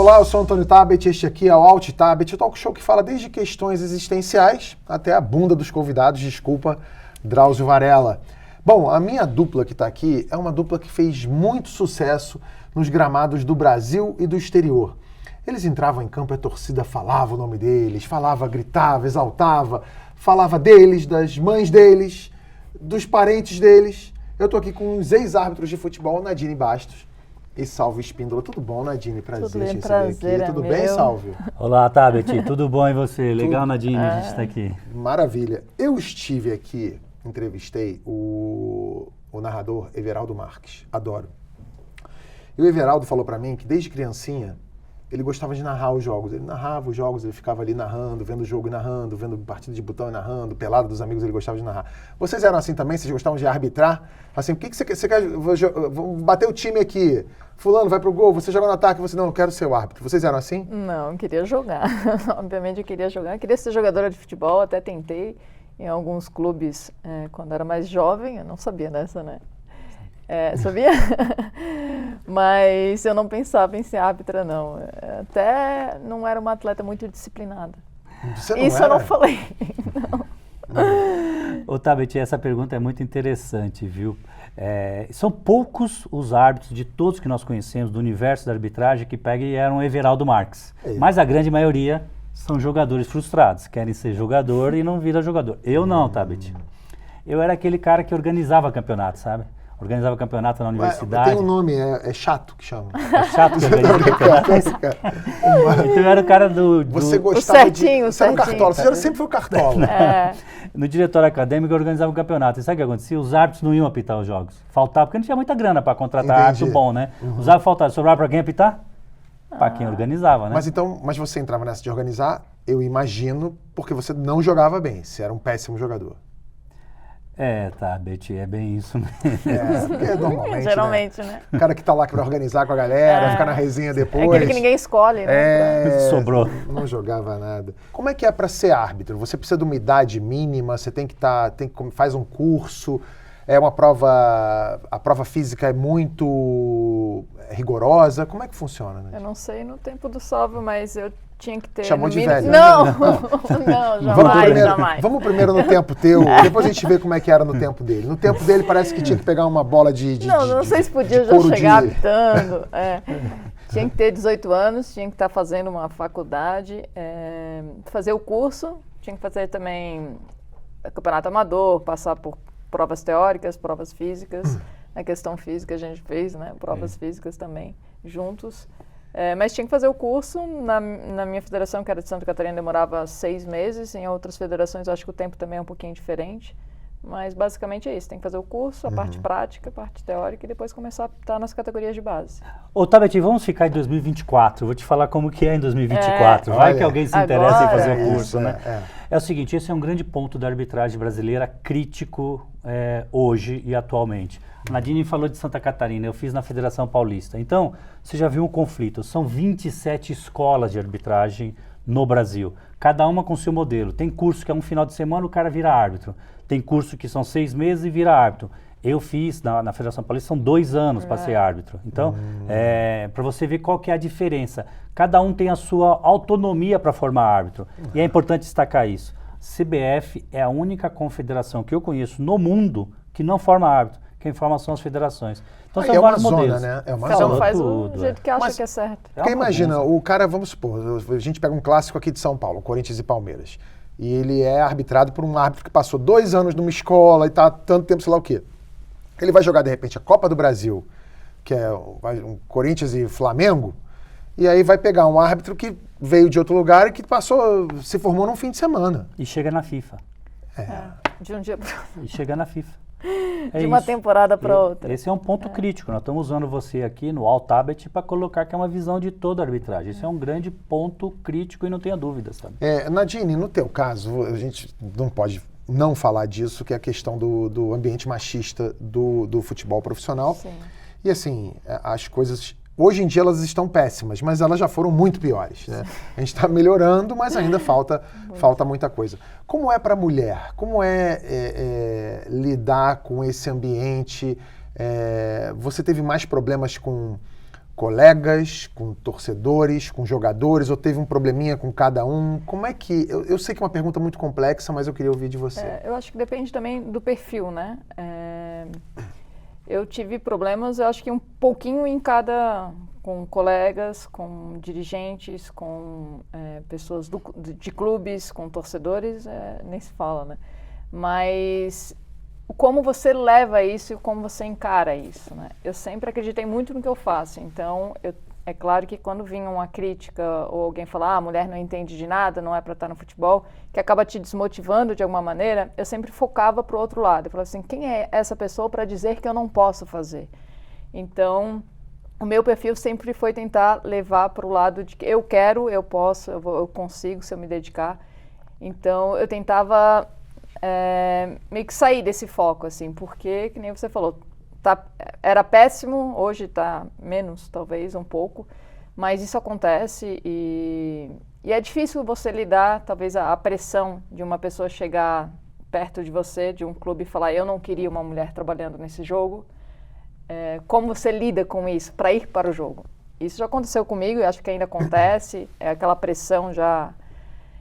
Olá, eu sou Antônio Tabet, este aqui é o Alt Tabet, o talk show que fala desde questões existenciais até a bunda dos convidados, desculpa, Drauzio Varela. Bom, a minha dupla que está aqui é uma dupla que fez muito sucesso nos gramados do Brasil e do exterior. Eles entravam em campo e a torcida falava o nome deles, falava, gritava, exaltava, falava deles, das mães deles, dos parentes deles. Eu estou aqui com os ex-árbitros de futebol, Nadine Bastos e Salvio Espíndola. Tudo bom, Nadine? Prazer tudo bem, te receber aqui. Tudo bem, Salvio? Olá, Tabet. Tudo bom e você? Legal, Nadine, a gente está aqui. Maravilha. Eu estive aqui, entrevistei o narrador Everaldo Marques. Adoro. E o Everaldo falou para mim que desde criancinha ele gostava de narrar os jogos. Ele narrava os jogos, ele ficava ali narrando, vendo o jogo e narrando, vendo partida de botão e narrando, pelado dos amigos, ele gostava de narrar. Vocês eram assim também? Vocês gostavam de arbitrar? Assim, o que você quer? Vou bater o time aqui. Fulano vai pro gol, você joga no ataque, você não, eu quero ser o árbitro. Vocês eram assim? Não, eu queria jogar. Obviamente eu queria jogar. Eu queria ser jogadora de futebol, até tentei em alguns clubes quando era mais jovem. Eu não sabia dessa, né? Sabia? Mas eu não pensava em ser árbitra, não. Até não era uma atleta muito disciplinada. Isso eu não falei. Não. Ô, Tabet, essa pergunta é muito interessante, viu? São poucos os árbitros de todos que nós conhecemos do universo da arbitragem que pegam e eram Everaldo Marques. Mas a grande maioria são jogadores frustrados, querem ser jogador e não vira jogador. Eu não, Tabet. Eu era aquele cara que organizava campeonato, sabe? Organizava campeonato na universidade. Tem um nome, é chato que chama. É chato que organiza campeonato. Então eu era o cara do... Você gostava certinho, Você era um cartola, você sempre foi o cartola. No diretório acadêmico eu organizava o campeonato. E sabe o que acontecia? Os árbitros não iam apitar os jogos. Faltava, porque não tinha muita grana para contratar árbitro bom, né? Os árbitros faltavam. Sobrava para quem apitar? Para quem organizava, né? Mas você entrava nessa de organizar, eu imagino, porque você não jogava bem. Você era um péssimo jogador. Tá, Betty, é bem isso mesmo. Porque normalmente, geralmente, né? O cara que tá lá para organizar com a galera, ficar na resenha depois. É aquele que ninguém escolhe, né? Sobrou. Não jogava nada. Como é que é para ser árbitro? Você precisa de uma idade mínima, você tem que faz um curso, a prova física é muito rigorosa. Como é que funciona, né? Eu não sei no tempo do Salvio, mas eu tinha que ter... Chamou de velho. Não, jamais. Vamos primeiro no tempo teu, depois a gente vê como é que era no tempo dele. No tempo dele parece que tinha que pegar uma bola não sei se podia já chegar apitando. Tinha que ter 18 anos, tinha que estar fazendo uma faculdade, fazer o curso, tinha que fazer também campeonato amador, passar por provas teóricas, provas físicas. Na questão física a gente fez, né? Provas físicas também, juntos. Mas tinha que fazer o curso. Na minha federação, que era de Santa Catarina, demorava 6 meses. Em outras federações, eu acho que o tempo também é um pouquinho diferente. Mas basicamente é isso. Tem que fazer o curso, a parte prática, a parte teórica e depois começar a estar nas categorias de base. Ô, Tabet, vamos ficar em 2024. Vou te falar como que é em 2024. Vai que alguém se interessa em fazer o curso, né? É o seguinte, esse é um grande ponto da arbitragem brasileira crítico hoje e atualmente. A Nadine falou de Santa Catarina, eu fiz na Federação Paulista. Então, você já viu um conflito. São 27 escolas de arbitragem no Brasil, cada uma com seu modelo. Tem curso que é um final de semana, o cara vira árbitro. Tem curso que são 6 meses e vira árbitro. Eu fiz na Federação Paulista, são 2 anos para ser árbitro. Então, para você ver qual que é a diferença. Cada um tem a sua autonomia para formar árbitro. E é importante destacar isso. CBF é a única confederação que eu conheço no mundo que não forma árbitro. Quem forma são as federações. Então são vários modelos. Né? É uma Cada um zona. faz do jeito que acha que é certo. Porque imagina, o cara, vamos supor, a gente pega um clássico aqui de São Paulo, Corinthians e Palmeiras. E ele é arbitrado por um árbitro que passou 2 anos numa escola e tá há tanto tempo, sei lá o quê. Ele vai jogar, de repente, a Copa do Brasil, que é um Corinthians e Flamengo, e aí vai pegar um árbitro que veio de outro lugar e que se formou num fim de semana. E chega na FIFA. De um dia para outro. E chega na FIFA. De uma temporada para outra. Esse é um ponto crítico. Nós estamos usando você aqui no Alt Tabet para colocar que é uma visão de toda a arbitragem. Esse é um grande ponto crítico e não tenha dúvida, sabe? Nadine, no teu caso, a gente não pode não falar disso, que é a questão do ambiente machista do futebol profissional. Sim. E assim, as coisas... Hoje em dia elas estão péssimas, mas elas já foram muito piores, né? A gente está melhorando, mas ainda falta muita coisa. Como é para a mulher? Como é lidar com esse ambiente? Você teve mais problemas com colegas, com torcedores, com jogadores, ou teve um probleminha com cada um? Como é que... Eu sei que é uma pergunta muito complexa, mas eu queria ouvir de você. Eu acho que depende também do perfil, né? Eu tive problemas, eu acho que um pouquinho em cada... com colegas, com dirigentes, com pessoas de clubes, com torcedores, nem se fala, né? Mas como você leva isso e como você encara isso, né? Eu sempre acreditei muito no que eu faço, então é claro que quando vinha uma crítica ou alguém falar, a mulher não entende de nada, não é para estar no futebol, que acaba te desmotivando de alguma maneira, eu sempre focava para o outro lado. Eu falava assim, quem é essa pessoa para dizer que eu não posso fazer? Então, o meu perfil sempre foi tentar levar para o lado de que eu quero, eu posso, eu consigo se eu me dedicar. Então, eu tentava meio que sair desse foco, assim, porque, que nem você falou, era péssimo, hoje está menos, talvez, um pouco, mas isso acontece e é difícil você lidar, talvez, a pressão de uma pessoa chegar perto de você, de um clube, e falar, eu não queria uma mulher trabalhando nesse jogo. Como você lida com isso para ir para o jogo? Isso já aconteceu comigo e acho que ainda acontece, aquela pressão já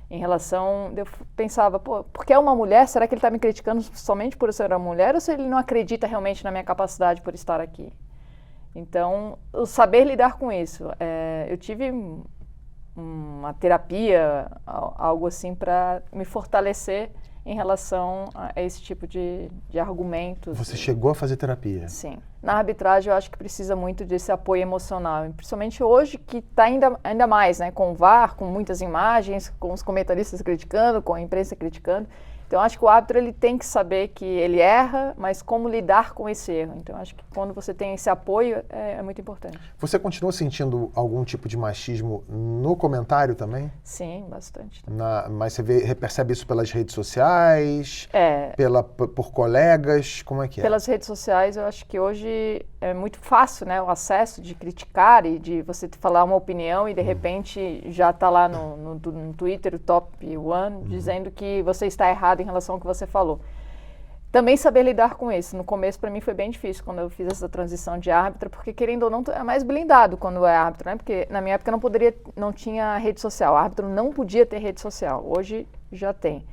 em relação... Eu pensava, pô, porque é uma mulher, será que ele está me criticando somente por ser uma mulher ou se ele não acredita realmente na minha capacidade por estar aqui? Então, o saber lidar com isso. Eu tive uma terapia, algo assim, para me fortalecer em relação a esse tipo de argumentos. Você chegou a fazer terapia? Sim. Na arbitragem, eu acho que precisa muito desse apoio emocional, principalmente hoje, que está ainda mais, né, com o VAR, com muitas imagens, com os comentaristas criticando, com a imprensa criticando. Então, acho que o árbitro ele tem que saber que ele erra, mas como lidar com esse erro. Então, acho que quando você tem esse apoio, é muito importante. Você continua sentindo algum tipo de machismo no comentário também? Sim, bastante. Mas você percebe isso pelas redes sociais? Por colegas? Como é que é? Pelas redes sociais, eu acho que hoje é muito fácil, né, o acesso de criticar e de você falar uma opinião e, de repente, já está lá no Twitter, o Top One, dizendo que você está errado em relação ao que você falou. Também saber lidar com isso. No começo, para mim, foi bem difícil quando eu fiz essa transição de árbitra, porque, querendo ou não, é mais blindado quando é árbitro, né? Porque, na minha época, não tinha rede social. O árbitro não podia ter rede social. Hoje, já tem.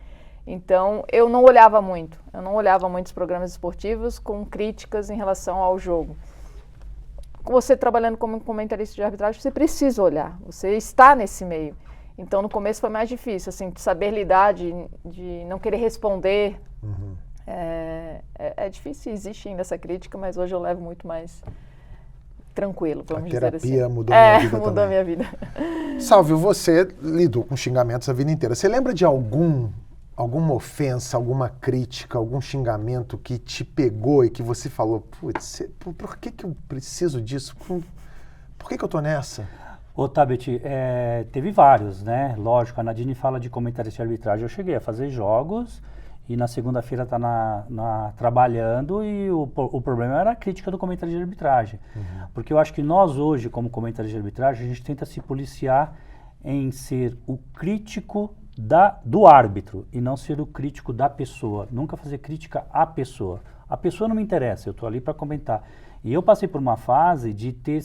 Então, eu não olhava muito. Eu não olhava muitos programas esportivos com críticas em relação ao jogo. Você trabalhando como comentarista de arbitragem, você precisa olhar. Você está nesse meio. Então, no começo foi mais difícil, assim, de saber lidar, de não querer responder. Uhum. É difícil, existe ainda essa crítica, mas hoje eu levo muito mais tranquilo, vamos dizer assim. A terapia mudou minha vida mudou também. Minha vida. Salve, você lidou com xingamentos a vida inteira. Você lembra de alguma ofensa, alguma crítica, algum xingamento que te pegou e que você falou, putz, por que eu preciso disso? Por que eu tô nessa? Ô, Tabet, teve vários, né? Lógico, a Nadine fala de comentarista de arbitragem. Eu cheguei a fazer jogos e na segunda-feira tá trabalhando e o problema era a crítica do comentarista de arbitragem. Uhum. Porque eu acho que nós hoje, como comentarista de arbitragem, a gente tenta se policiar em ser o crítico do árbitro e não ser o crítico da pessoa. Nunca fazer crítica à pessoa. A pessoa não me interessa, eu estou ali para comentar. E eu passei por uma fase de ter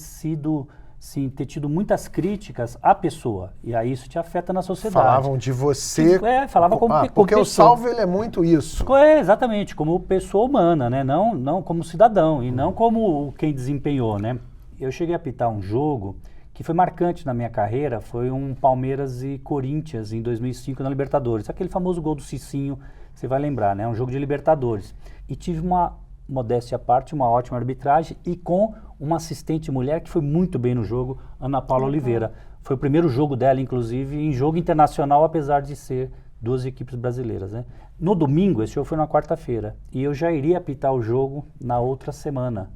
tido muitas críticas à pessoa. E aí isso te afeta na sociedade. Falavam de você... falava como porque pessoa. O Salve, ele é muito isso. Exatamente, como pessoa humana, né? Não como cidadão e não como quem desempenhou, né? Eu cheguei a apitar um jogo que foi marcante na minha carreira, foi um Palmeiras e Corinthians em 2005 na Libertadores. Aquele famoso gol do Cicinho, você vai lembrar, né? Um jogo de Libertadores. E tive uma, modéstia à parte, uma ótima arbitragem e com uma assistente mulher que foi muito bem no jogo, Ana Paula Oliveira. Foi o primeiro jogo dela, inclusive, em jogo internacional, apesar de ser duas equipes brasileiras, né? No domingo, esse jogo foi na quarta-feira, e eu já iria apitar o jogo na outra semana,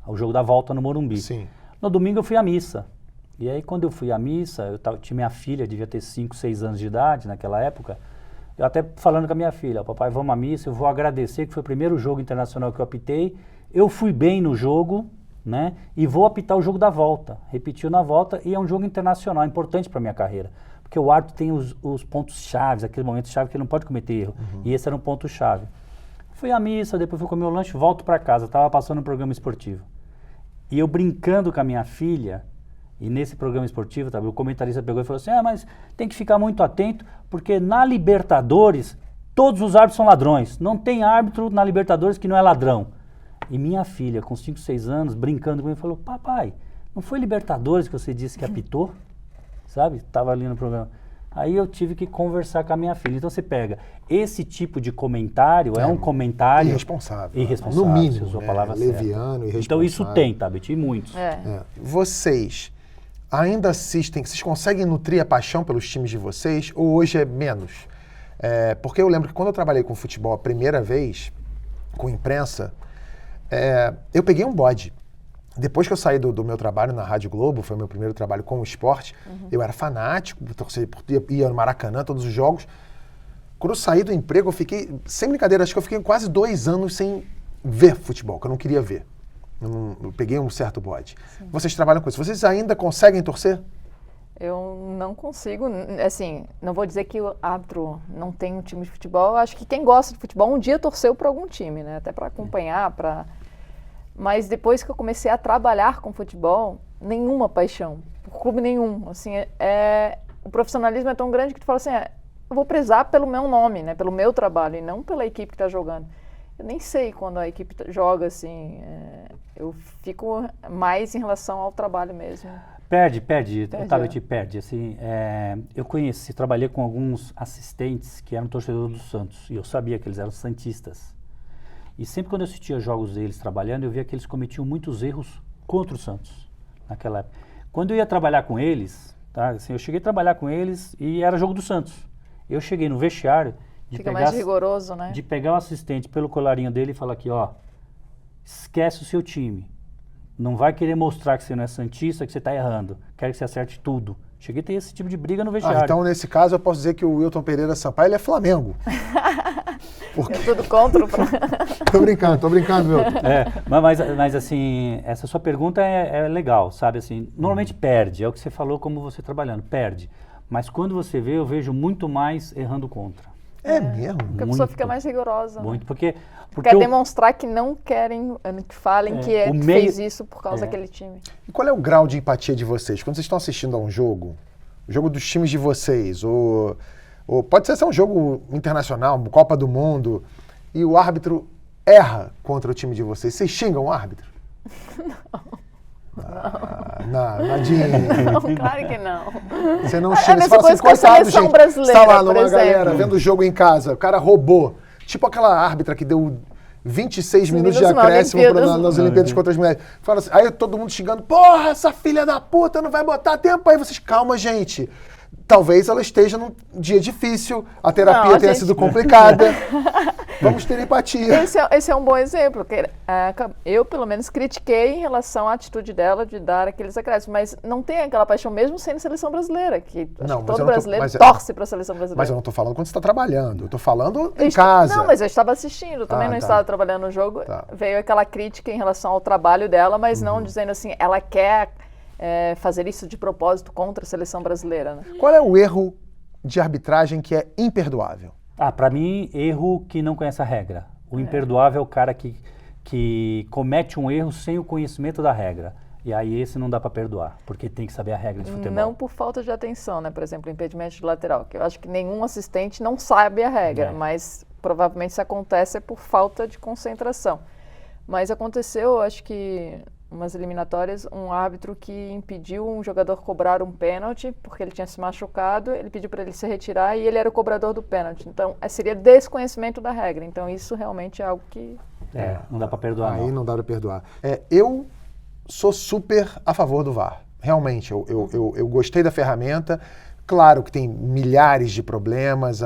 o jogo da volta no Morumbi. Sim. No domingo eu fui à missa. E aí, quando eu fui à missa, tinha minha filha, devia ter 5, 6 anos de idade naquela época, eu até falando com a minha filha, papai, vamos à missa, eu vou agradecer, que foi o primeiro jogo internacional que eu apitei, eu fui bem no jogo, né, e vou apitar o jogo da volta. Repetiu na volta e é um jogo internacional, importante para a minha carreira, porque o árbitro tem os pontos-chave, aquele momento-chave que ele não pode cometer erro, e esse era um ponto-chave. Fui à missa, depois fui comer o lanche, volto para casa, estava passando um programa esportivo. E eu brincando com a minha filha, e nesse programa esportivo, o comentarista pegou e falou assim, mas tem que ficar muito atento, porque na Libertadores, todos os árbitros são ladrões. Não tem árbitro na Libertadores que não é ladrão. E minha filha, com 5, 6 anos, brincando comigo, falou, papai, não foi Libertadores que você disse que apitou? Sabe? Estava ali no programa. Aí eu tive que conversar com a minha filha. Então você pega, esse tipo de comentário é um comentário... Irresponsável. Irresponsável, no mínimo, usou a palavra leviano, certa. irresponsável. Então isso tem, Tabet, e muitos. Vocês ainda assistem, vocês conseguem nutrir a paixão pelos times de vocês, ou hoje é menos? Porque eu lembro que quando eu trabalhei com futebol a primeira vez, com imprensa, eu peguei um bode. Depois que eu saí do meu trabalho na Rádio Globo, foi o meu primeiro trabalho com o esporte, eu era fanático, ia no Maracanã, todos os jogos. Quando eu saí do emprego, eu fiquei, sem brincadeira, acho que eu fiquei quase 2 anos sem ver futebol, que eu não queria ver. Eu peguei um certo bode. Sim. Vocês trabalham com isso. Vocês ainda conseguem torcer? Eu não consigo, assim, não vou dizer que o árbitro não tem um time de futebol. Eu acho que quem gosta de futebol um dia torceu para algum time, né? Até para acompanhar, para... Mas depois que eu comecei a trabalhar com futebol, nenhuma paixão, por clube nenhum. Assim, o profissionalismo é tão grande que tu fala assim, eu vou prezar pelo meu nome, né? Pelo meu trabalho e não pela equipe que está jogando. Eu nem sei quando a equipe joga, assim, eu fico mais em relação ao trabalho mesmo. Perde, assim, eu trabalhei com alguns assistentes que eram torcedores do Santos, e eu sabia que eles eram santistas. E sempre quando eu assistia jogos deles trabalhando, eu via que eles cometiam muitos erros contra o Santos, naquela época. Quando eu ia trabalhar com eles, tá, assim, eu cheguei a trabalhar com eles e era jogo do Santos. Eu cheguei no vestiário Fica mais rigoroso, né? De pegar o assistente pelo colarinho dele e falar aqui, esquece o seu time. Não vai querer mostrar que você não é santista, que você está errando. Quero que você acerte tudo. Cheguei a ter esse tipo de briga no vestiário. Então, nesse caso, eu posso dizer que o Wilton Pereira Sampaio, ele é Flamengo. Porque... É tudo contra. Tô brincando, Wilton. Mas assim, essa sua pergunta é legal, sabe? Assim, normalmente perde, é o que você falou como você trabalhando, perde. Mas quando você vê, eu vejo muito mais errando contra. É mesmo? Porque a pessoa fica mais rigorosa. Muito, né? porque quer demonstrar que não querem, que falem que fez isso por causa daquele time. E qual é o grau de empatia de vocês? Quando vocês estão assistindo a um jogo, o jogo dos times de vocês, ou pode ser um jogo internacional, Copa do Mundo, e o árbitro erra contra o time de vocês, vocês xingam o árbitro? Nadinha. Não, claro que não. Você não xinga, você fala assim, coitado, gente, você tá lá numa galera vendo o jogo em casa, o cara roubou. Tipo aquela árbitra que deu 26 minutos de acréscimo nas Olimpíadas contra as mulheres. Fala assim, aí todo mundo xingando, porra, essa filha da puta não vai botar tempo aí. Vocês, calma, gente. Talvez ela esteja num dia difícil, a terapia tenha sido complicada. Vamos ter empatia. Esse é um bom exemplo. Que, eu, pelo menos, critiquei em relação à atitude dela de dar aqueles acréscimos, mas não tem aquela paixão mesmo sendo seleção brasileira, que todo brasileiro torce para a seleção brasileira. Mas eu não estou falando quando você está trabalhando, eu estou falando em casa. Não, mas eu estava assistindo, também não estava trabalhando no jogo. Veio aquela crítica em relação ao trabalho dela, mas não dizendo assim, ela quer... fazer isso de propósito contra a seleção brasileira. Né? Qual é o erro de arbitragem que é imperdoável? Para mim, erro que não conhece a regra. O imperdoável é o cara que comete um erro sem o conhecimento da regra. E aí esse não dá para perdoar, porque tem que saber a regra de futebol. Não por falta de atenção, né? Por exemplo, impedimento de lateral, que eu acho que nenhum assistente não sabe a regra, mas provavelmente isso acontece por falta de concentração. Mas aconteceu, acho que... umas eliminatórias, um árbitro que impediu um jogador cobrar um pênalti, porque ele tinha se machucado, ele pediu para ele se retirar e ele era o cobrador do pênalti. Então, seria desconhecimento da regra. Então, isso realmente é algo que... não dá para perdoar. Aí não dá para perdoar. Eu sou super a favor do VAR. Realmente, eu gostei da ferramenta. Claro que tem milhares de problemas,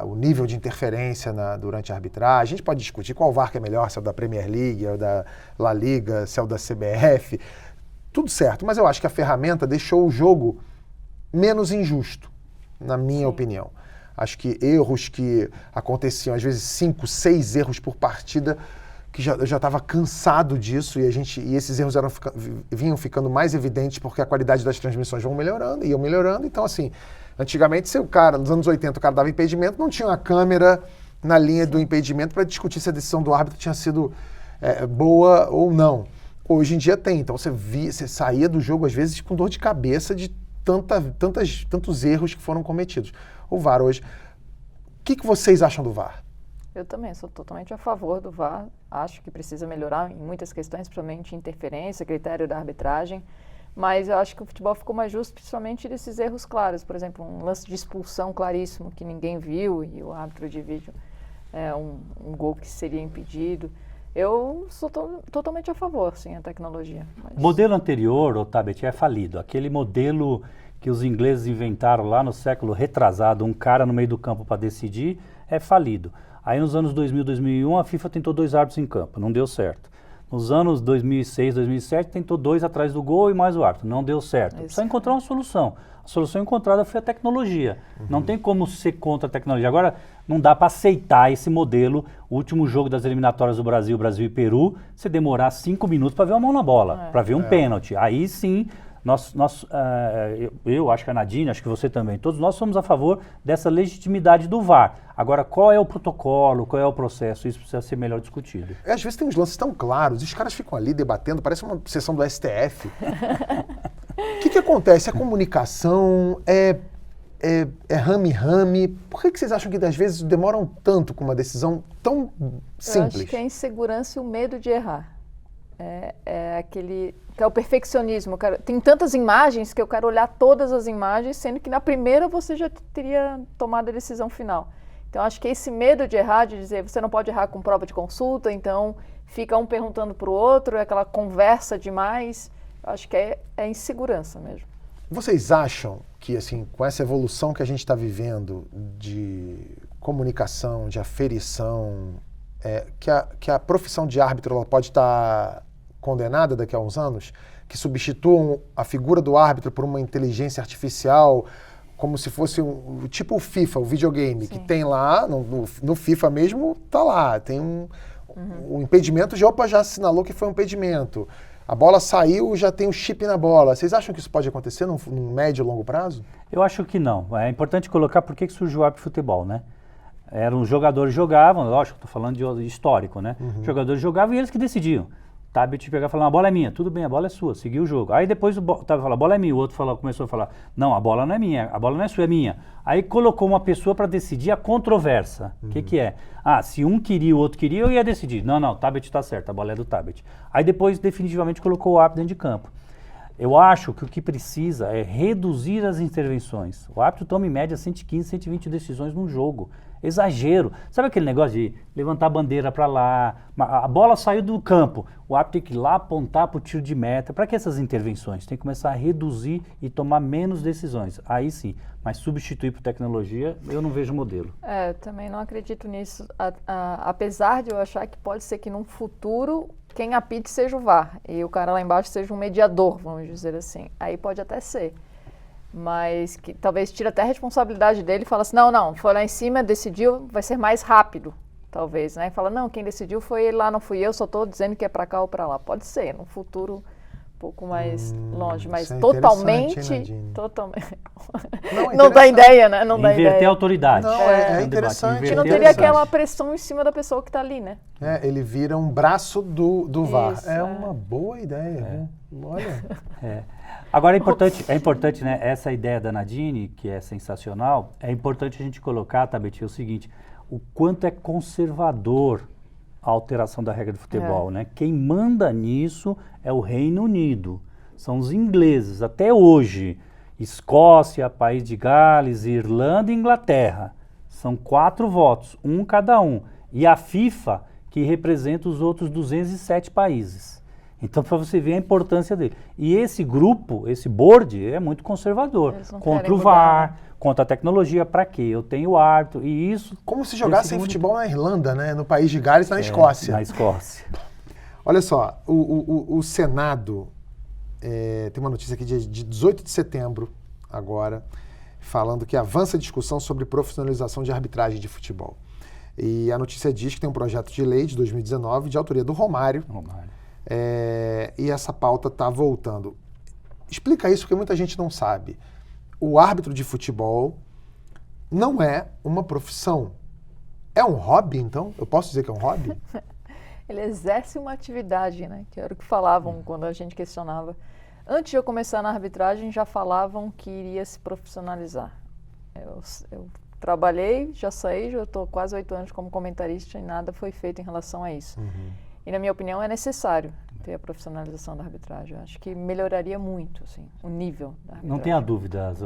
o nível de interferência durante a arbitragem. A gente pode discutir qual VAR que é melhor, se é o da Premier League, é o da La Liga, se é o da CBF. Tudo certo, mas eu acho que a ferramenta deixou o jogo menos injusto, na minha opinião. Acho que erros que aconteciam, às vezes 5, 6 erros por partida, que eu já estava cansado disso e esses erros vinham ficando mais evidentes porque a qualidade das transmissões iam melhorando. Então, assim, antigamente, se o cara, nos anos 80, o cara dava impedimento, não tinha uma câmera na linha do impedimento para discutir se a decisão do árbitro tinha sido boa ou não. Hoje em dia tem. Então você saía do jogo, às vezes, com dor de cabeça de tantos erros que foram cometidos. O VAR hoje... O que vocês acham do VAR? Eu também sou totalmente a favor do VAR. Acho que precisa melhorar em muitas questões, principalmente interferência, critério da arbitragem. Mas eu acho que o futebol ficou mais justo, principalmente desses erros claros. Por exemplo, um lance de expulsão claríssimo que ninguém viu e o árbitro de vídeo um gol que seria impedido. Eu sou totalmente a favor, sim, a tecnologia. O modelo anterior, Tabet, é falido. Aquele modelo que os ingleses inventaram lá no século retrasado, um cara no meio do campo para decidir, é falido. Aí nos anos 2000, 2001, a FIFA tentou 2 árbitros em campo, não deu certo. Nos anos 2006, 2007, tentou 2 atrás do gol e mais o árbitro, não deu certo. Precisa encontrar uma solução. A solução encontrada foi a tecnologia. Não tem como ser contra a tecnologia. Agora, não dá para aceitar esse modelo. O último jogo das eliminatórias do Brasil, Brasil e Peru, você demorar 5 minutos para ver uma mão na bola, para ver um pênalti. Aí sim... eu acho que a Nadine, acho que você também, todos nós somos a favor dessa legitimidade do VAR. Agora, qual é o protocolo, qual é o processo? Isso precisa ser melhor discutido. Às vezes tem uns lances tão claros, os caras ficam ali debatendo, parece uma sessão do STF. O que acontece? É comunicação? É rame-rame? Por que vocês acham que às vezes demoram tanto com uma decisão tão simples? Eu acho que é a insegurança e o medo de errar. Que é o perfeccionismo. Tem tantas imagens que eu quero olhar todas as imagens, sendo que na primeira você já teria tomado a decisão final. Então, acho que esse medo de errar, de dizer você não pode errar com prova de consulta, então fica um perguntando para o outro, é aquela conversa demais. Eu acho que é insegurança mesmo. Vocês acham que, assim, com essa evolução que a gente está vivendo de comunicação, de aferição, que a profissão de árbitro ela pode estar condenada daqui a uns anos, que substituam a figura do árbitro por uma inteligência artificial, como se fosse tipo o FIFA, o videogame, que tem lá, no FIFA mesmo, tá lá, tem um impedimento, já assinalou que foi um impedimento. A bola saiu, já tem o chip na bola. Vocês acham que isso pode acontecer num médio e longo prazo? Eu acho que não. É importante colocar por que surgiu o árbitro de futebol, né? Eram os jogadores jogavam, lógico, estou falando de histórico, né? Os jogadores jogavam e eles que decidiam. Tabet pegava e falava, a bola é minha, tudo bem, a bola é sua, seguiu o jogo. Aí depois o Tabet falava, a bola é minha, o outro começou a falar, não, a bola não é minha, a bola não é sua, é minha. Aí colocou uma pessoa para decidir a controvérsia. O que é? Se um queria, o outro queria, eu ia decidir. Não, Tabet está certo, a bola é do Tabet. Aí depois definitivamente colocou o árbitro dentro de campo. Eu acho que o que precisa é reduzir as intervenções. O árbitro toma em média 115, 120 decisões num jogo. Exagero. Sabe aquele negócio de levantar a bandeira para lá, a bola saiu do campo, o árbitro tem que ir lá apontar para o tiro de meta. Para que essas intervenções? Tem que começar a reduzir e tomar menos decisões. Aí sim, mas substituir por tecnologia, eu não vejo modelo. Também não acredito nisso. Apesar de eu achar que pode ser que num futuro quem apite seja o VAR e o cara lá embaixo seja um mediador, vamos dizer assim. Aí pode até ser. Mas que talvez tire até a responsabilidade dele e fala assim, não, foi lá em cima, decidiu, vai ser mais rápido, talvez, né? Fala, não, quem decidiu foi ele lá, não fui eu, só estou dizendo que é para cá ou para lá. Pode ser, no futuro um pouco mais longe, mas totalmente... Não dá ideia, né? Não dá ideia. Inverter a autoridade. Não, é interessante. A gente não teria aquela pressão em cima da pessoa que está ali, né? Ele vira um braço do VAR. Isso, uma boa ideia. Olha... Agora é importante, né, essa ideia da Nadine, que é sensacional, é importante a gente colocar, Tabet, o seguinte, o quanto é conservador a alteração da regra de futebol, né? Quem manda nisso é o Reino Unido, são os ingleses, até hoje, Escócia, País de Gales, Irlanda e Inglaterra, são 4 votos, um cada um, e a FIFA que representa os outros 207 países. Então, para você ver a importância dele. E esse grupo, esse board, é muito conservador. Contra o VAR, contra a tecnologia. Para quê? Eu tenho árbitro e isso... Como se jogassem futebol na Irlanda, né? No País de Gales, na Escócia. Na Escócia. Olha só, o Senado, tem uma notícia aqui de 18 de setembro, agora, falando que avança a discussão sobre profissionalização de arbitragem de futebol. E a notícia diz que tem um projeto de lei de 2019, de autoria do Romário. E essa pauta está voltando. Explica isso, porque muita gente não sabe. O árbitro de futebol não é uma profissão. É um hobby, então? Eu posso dizer que é um hobby? Ele exerce uma atividade, né? Que era o que falavam quando a gente questionava. Antes de eu começar na arbitragem, já falavam que iria se profissionalizar. Eu trabalhei, já saí, já estou quase 8 anos como comentarista e nada foi feito em relação a isso. E, na minha opinião, é necessário ter a profissionalização da arbitragem. Eu acho que melhoraria muito assim, o nível da arbitragem. Não tenha dúvidas,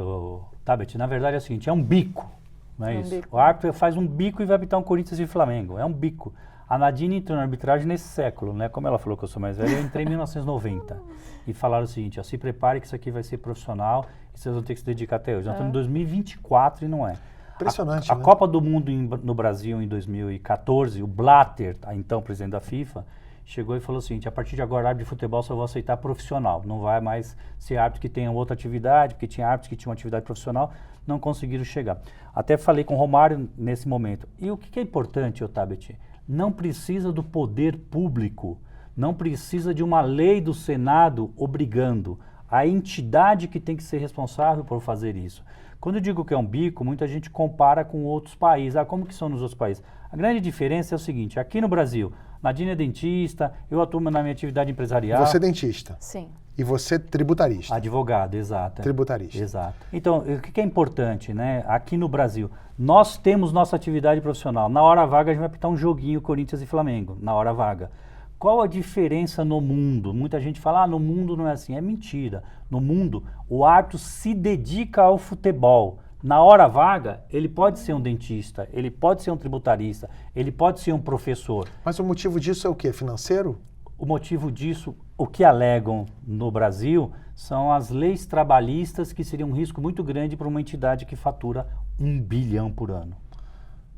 Tabet. Na verdade é o seguinte, é um bico, não é isso? Bico. O árbitro faz um bico e vai apitar um Corinthians e Flamengo. É um bico. A Nadine entrou na arbitragem nesse século, né? Como ela falou que eu sou mais velho, eu entrei em 1990. E falaram o seguinte, ó, se prepare que isso aqui vai ser profissional e vocês vão ter que se dedicar até hoje. Nós estamos em 2024 e não é. Impressionante, A né? Copa do Mundo no Brasil em 2014, o Blatter, então presidente da FIFA, chegou e falou o seguinte, a partir de agora, árbitro de futebol só vou aceitar profissional. Não vai mais ser árbitro que tenha outra atividade, porque tinha árbitros que tinham uma atividade profissional, não conseguiram chegar. Até falei com o Romário nesse momento. E o que é importante, Tabet? Não precisa do poder público, não precisa de uma lei do Senado obrigando a entidade que tem que ser responsável por fazer isso. Quando eu digo que é um bico, muita gente compara com outros países. Ah, como que são nos outros países? A grande diferença é o seguinte, aqui no Brasil, Nadine é dentista, eu atuo na minha atividade empresarial. Você é dentista. Sim. E você é tributarista. Advogado, exato. Tributarista. Exato. Então, o que é importante, né? Aqui no Brasil, nós temos nossa atividade profissional. Na hora vaga, a gente vai apitar um joguinho Corinthians e Flamengo, na hora vaga. Qual a diferença no mundo? Muita gente fala, no mundo não é assim. É mentira. No mundo, o árbitro se dedica ao futebol. Na hora vaga, ele pode ser um dentista, ele pode ser um tributarista, ele pode ser um professor. Mas o motivo disso é o quê? Financeiro? O motivo disso, o que alegam no Brasil, são as leis trabalhistas, que seria um risco muito grande para uma entidade que fatura 1 bilhão por ano.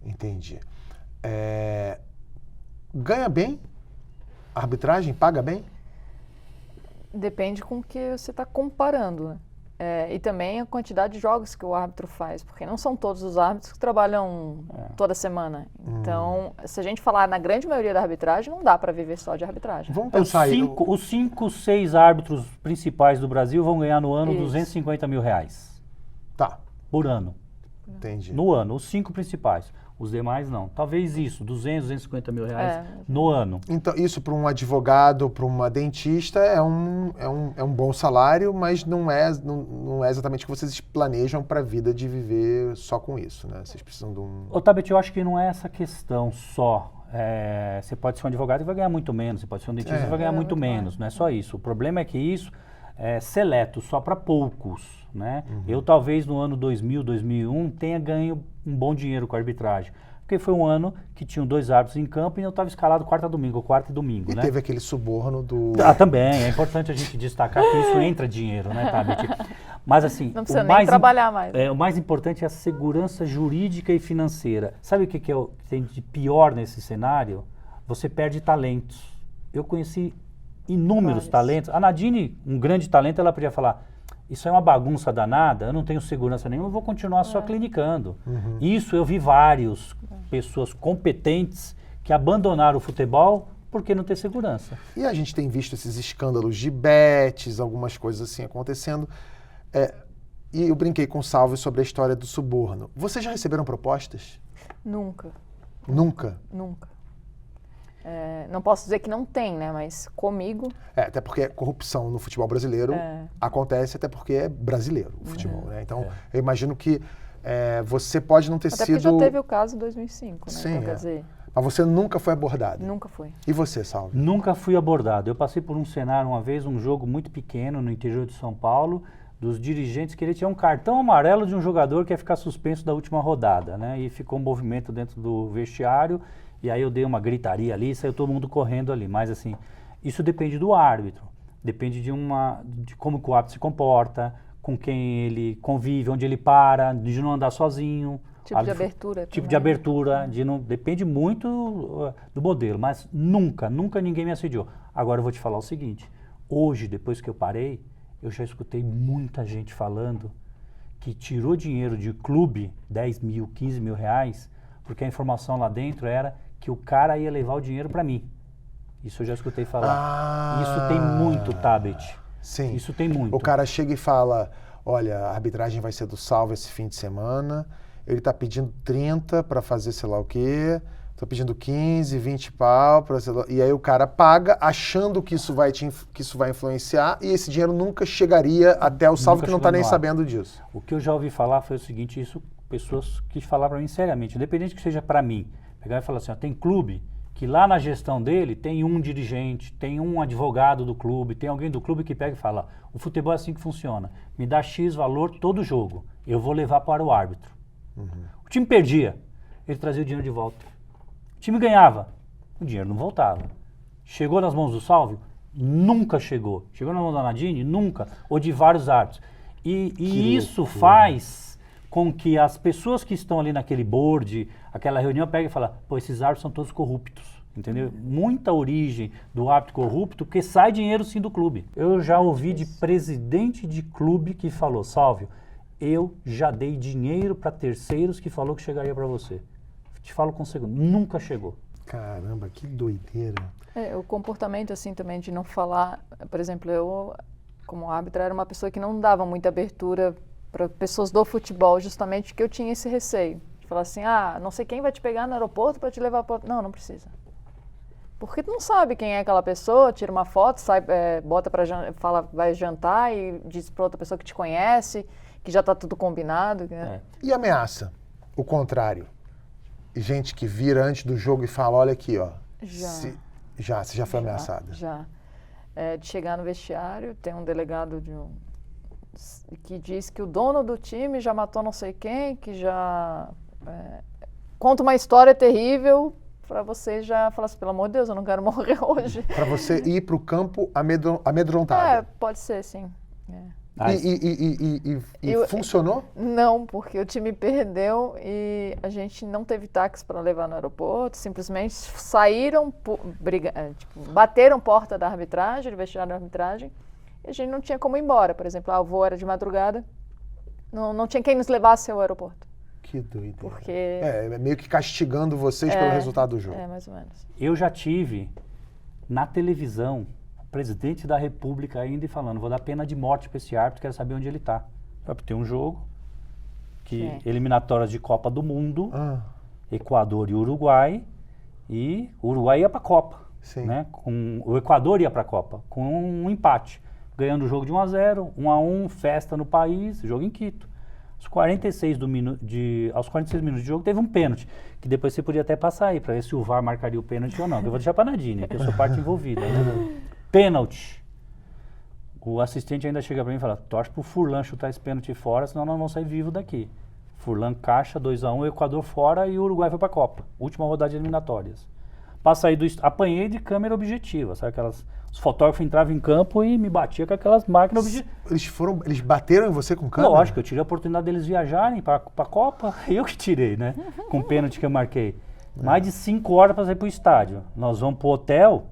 Entendi. Ganha bem? A arbitragem paga bem? Depende com o que você está comparando, né? E também a quantidade de jogos que o árbitro faz, porque não são todos os árbitros que trabalham toda semana. Então, se a gente falar na grande maioria da arbitragem, não dá para viver só de arbitragem. Vamos pensar aí. Os 5, 6 árbitros principais do Brasil vão ganhar no ano Isso. 250 mil reais. Tá, Por ano. entendi. No ano, os 5 principais. Os demais não. Talvez isso, 200, 250 mil reais no ano. Então, isso para um advogado, para uma dentista, é um bom salário, mas não é exatamente o que vocês planejam para a vida de viver só com isso, né? Vocês precisam de um... Tabet, eu acho que não é essa questão só. Você pode ser um advogado e vai ganhar muito menos, você pode ser um dentista e vai ganhar muito menos, não é só isso. O problema é que isso é seleto, só para poucos, né? Eu talvez no ano 2000, 2001 tenha ganho um bom dinheiro com a arbitragem, porque foi um ano que tinham 2 árbitros em campo e eu estava escalado quarta e domingo, E né? teve aquele suborno do... Também, é importante a gente destacar que isso entra dinheiro, né, Tabet? Mas assim, Não precisa nem trabalhar mais. O mais importante é a segurança jurídica e financeira. Sabe o que tem de pior nesse cenário? Você perde talentos. Eu conheci inúmeros talentos. A Nadine, um grande talento, ela podia falar, isso é uma bagunça danada, eu não tenho segurança nenhuma, eu vou continuar só clinicando. Isso eu vi várias pessoas competentes que abandonaram o futebol porque não tem segurança. E a gente tem visto esses escândalos de bets, algumas coisas assim acontecendo. E eu brinquei com o Salve sobre a história do suborno. Vocês já receberam propostas? Nunca. Nunca? Nunca. Não posso dizer que não tem, né? Mas comigo... Até porque corrupção no futebol brasileiro acontece até porque é brasileiro o futebol, né? Então, eu imagino que você pode não ter Até sido... porque já teve o caso em 2005, né? Sim, então, quer dizer, mas você nunca foi abordado? nunca foi. E você, Salve? Nunca fui abordado. Eu passei por um cenário uma vez, um jogo muito pequeno no interior de São Paulo, dos dirigentes que ele tinha um cartão amarelo de um jogador que ia ficar suspenso da última rodada, né? E ficou um movimento dentro do vestiário, e aí eu dei uma gritaria ali, saiu todo mundo correndo ali. Mas assim, isso depende do árbitro, depende de como que o árbitro se comporta, com quem ele convive, onde ele para, de não andar sozinho. Tipo de abertura. Tipo de abertura, depende muito do modelo, mas nunca ninguém me assediou. Agora eu vou te falar o seguinte, hoje, depois que eu parei, eu já escutei muita gente falando que tirou dinheiro de clube, 10 mil, 15 mil reais, porque a informação lá dentro era que o cara ia levar o dinheiro para mim. Isso eu já escutei falar. Isso tem muito, Tabet. Sim. Isso tem muito. O cara chega e fala, olha, a arbitragem vai ser do Salve esse fim de semana, ele está pedindo 30 para fazer sei lá o quê, tô pedindo 15, 20 pau, e aí o cara paga achando que isso vai influenciar e esse dinheiro nunca chegaria até o salvo que não está nem sabendo disso. O que eu já ouvi falar foi o seguinte, isso pessoas que falaram para mim seriamente, independente que seja para mim, pegar e falar assim, ó, tem clube que lá na gestão dele tem um dirigente, tem um advogado do clube, tem alguém do clube que pega e fala, o futebol é assim que funciona, me dá X valor todo jogo, eu vou levar para o árbitro. O time perdia, ele trazia o dinheiro de volta. O time ganhava, o dinheiro não voltava. Chegou nas mãos do Sálvio? Nunca chegou. Chegou nas mãos da Nadine? Nunca. Ou de vários árbitros. E isso faz com que as pessoas que estão ali naquele board, aquela reunião, peguem e falem, pô, esses árbitros são todos corruptos. Entendeu? Muita origem do árbitro corrupto, porque sai dinheiro sim do clube. Eu já ouvi de presidente de clube que falou, Sálvio, eu já dei dinheiro para terceiros que falou que chegaria para você. Te falo com segundo, nunca chegou. Caramba, que doideira. O comportamento assim também de não falar, por exemplo, eu como árbitra era uma pessoa que não dava muita abertura para pessoas do futebol, justamente porque eu tinha esse receio. De falar assim, não sei quem vai te pegar no aeroporto para te levar para... Não precisa. Porque tu não sabe quem é aquela pessoa, tira uma foto, sai, bota para fala, vai jantar e diz para outra pessoa que te conhece, que já está tudo combinado. Né? E ameaça? O contrário. Gente que vira antes do jogo e fala, olha aqui, ó. Você já foi ameaçada? Já. De chegar no vestiário, tem um delegado que diz que o dono do time já matou não sei quem, que já conta uma história terrível para você já falar assim, pelo amor de Deus, eu não quero morrer hoje. Para você ir para o campo amedrontada? Pode ser, sim. E funcionou? Não, porque o time perdeu e a gente não teve táxi para levar no aeroporto, simplesmente saíram, bateram porta da arbitragem, do vestiário da arbitragem, e a gente não tinha como ir embora. Por exemplo, o voo era de madrugada, não tinha quem nos levasse ao aeroporto. Que doideira. Porque... meio que castigando vocês pelo resultado do jogo. Mais ou menos. Eu já tive na televisão presidente da República ainda e falando, vou dar pena de morte para esse árbitro, quero saber onde ele está. Tem um jogo, eliminatórias de Copa do Mundo, Equador e Uruguai, e o Uruguai ia para a Copa. Né? O Equador ia para a Copa, com um empate, ganhando o jogo de 1-0, 1-1, festa no país, jogo em Quito. Aos 46 minutos de jogo teve um pênalti, que depois você podia até passar aí, para ver se o VAR marcaria o pênalti ou não, que eu vou deixar para a Nadine, que eu sou parte envolvida. Né? Pênalti. O assistente ainda chega para mim e fala, torce pro Furlan chutar esse pênalti fora, senão nós vamos sair vivo daqui. Furlan caixa, 2-1, o Equador fora e o Uruguai foi para a Copa. Última rodada de eliminatórias. Pra sair apanhei de câmera objetiva, sabe os fotógrafos entravam em campo e me batiam com aquelas máquinas objetivas. Eles bateram em você com câmera? Lógico, eu tirei a oportunidade deles viajarem para a Copa, eu que tirei, né? Com o pênalti que eu marquei. Mais de 5 horas para sair pro estádio. Nós vamos pro hotel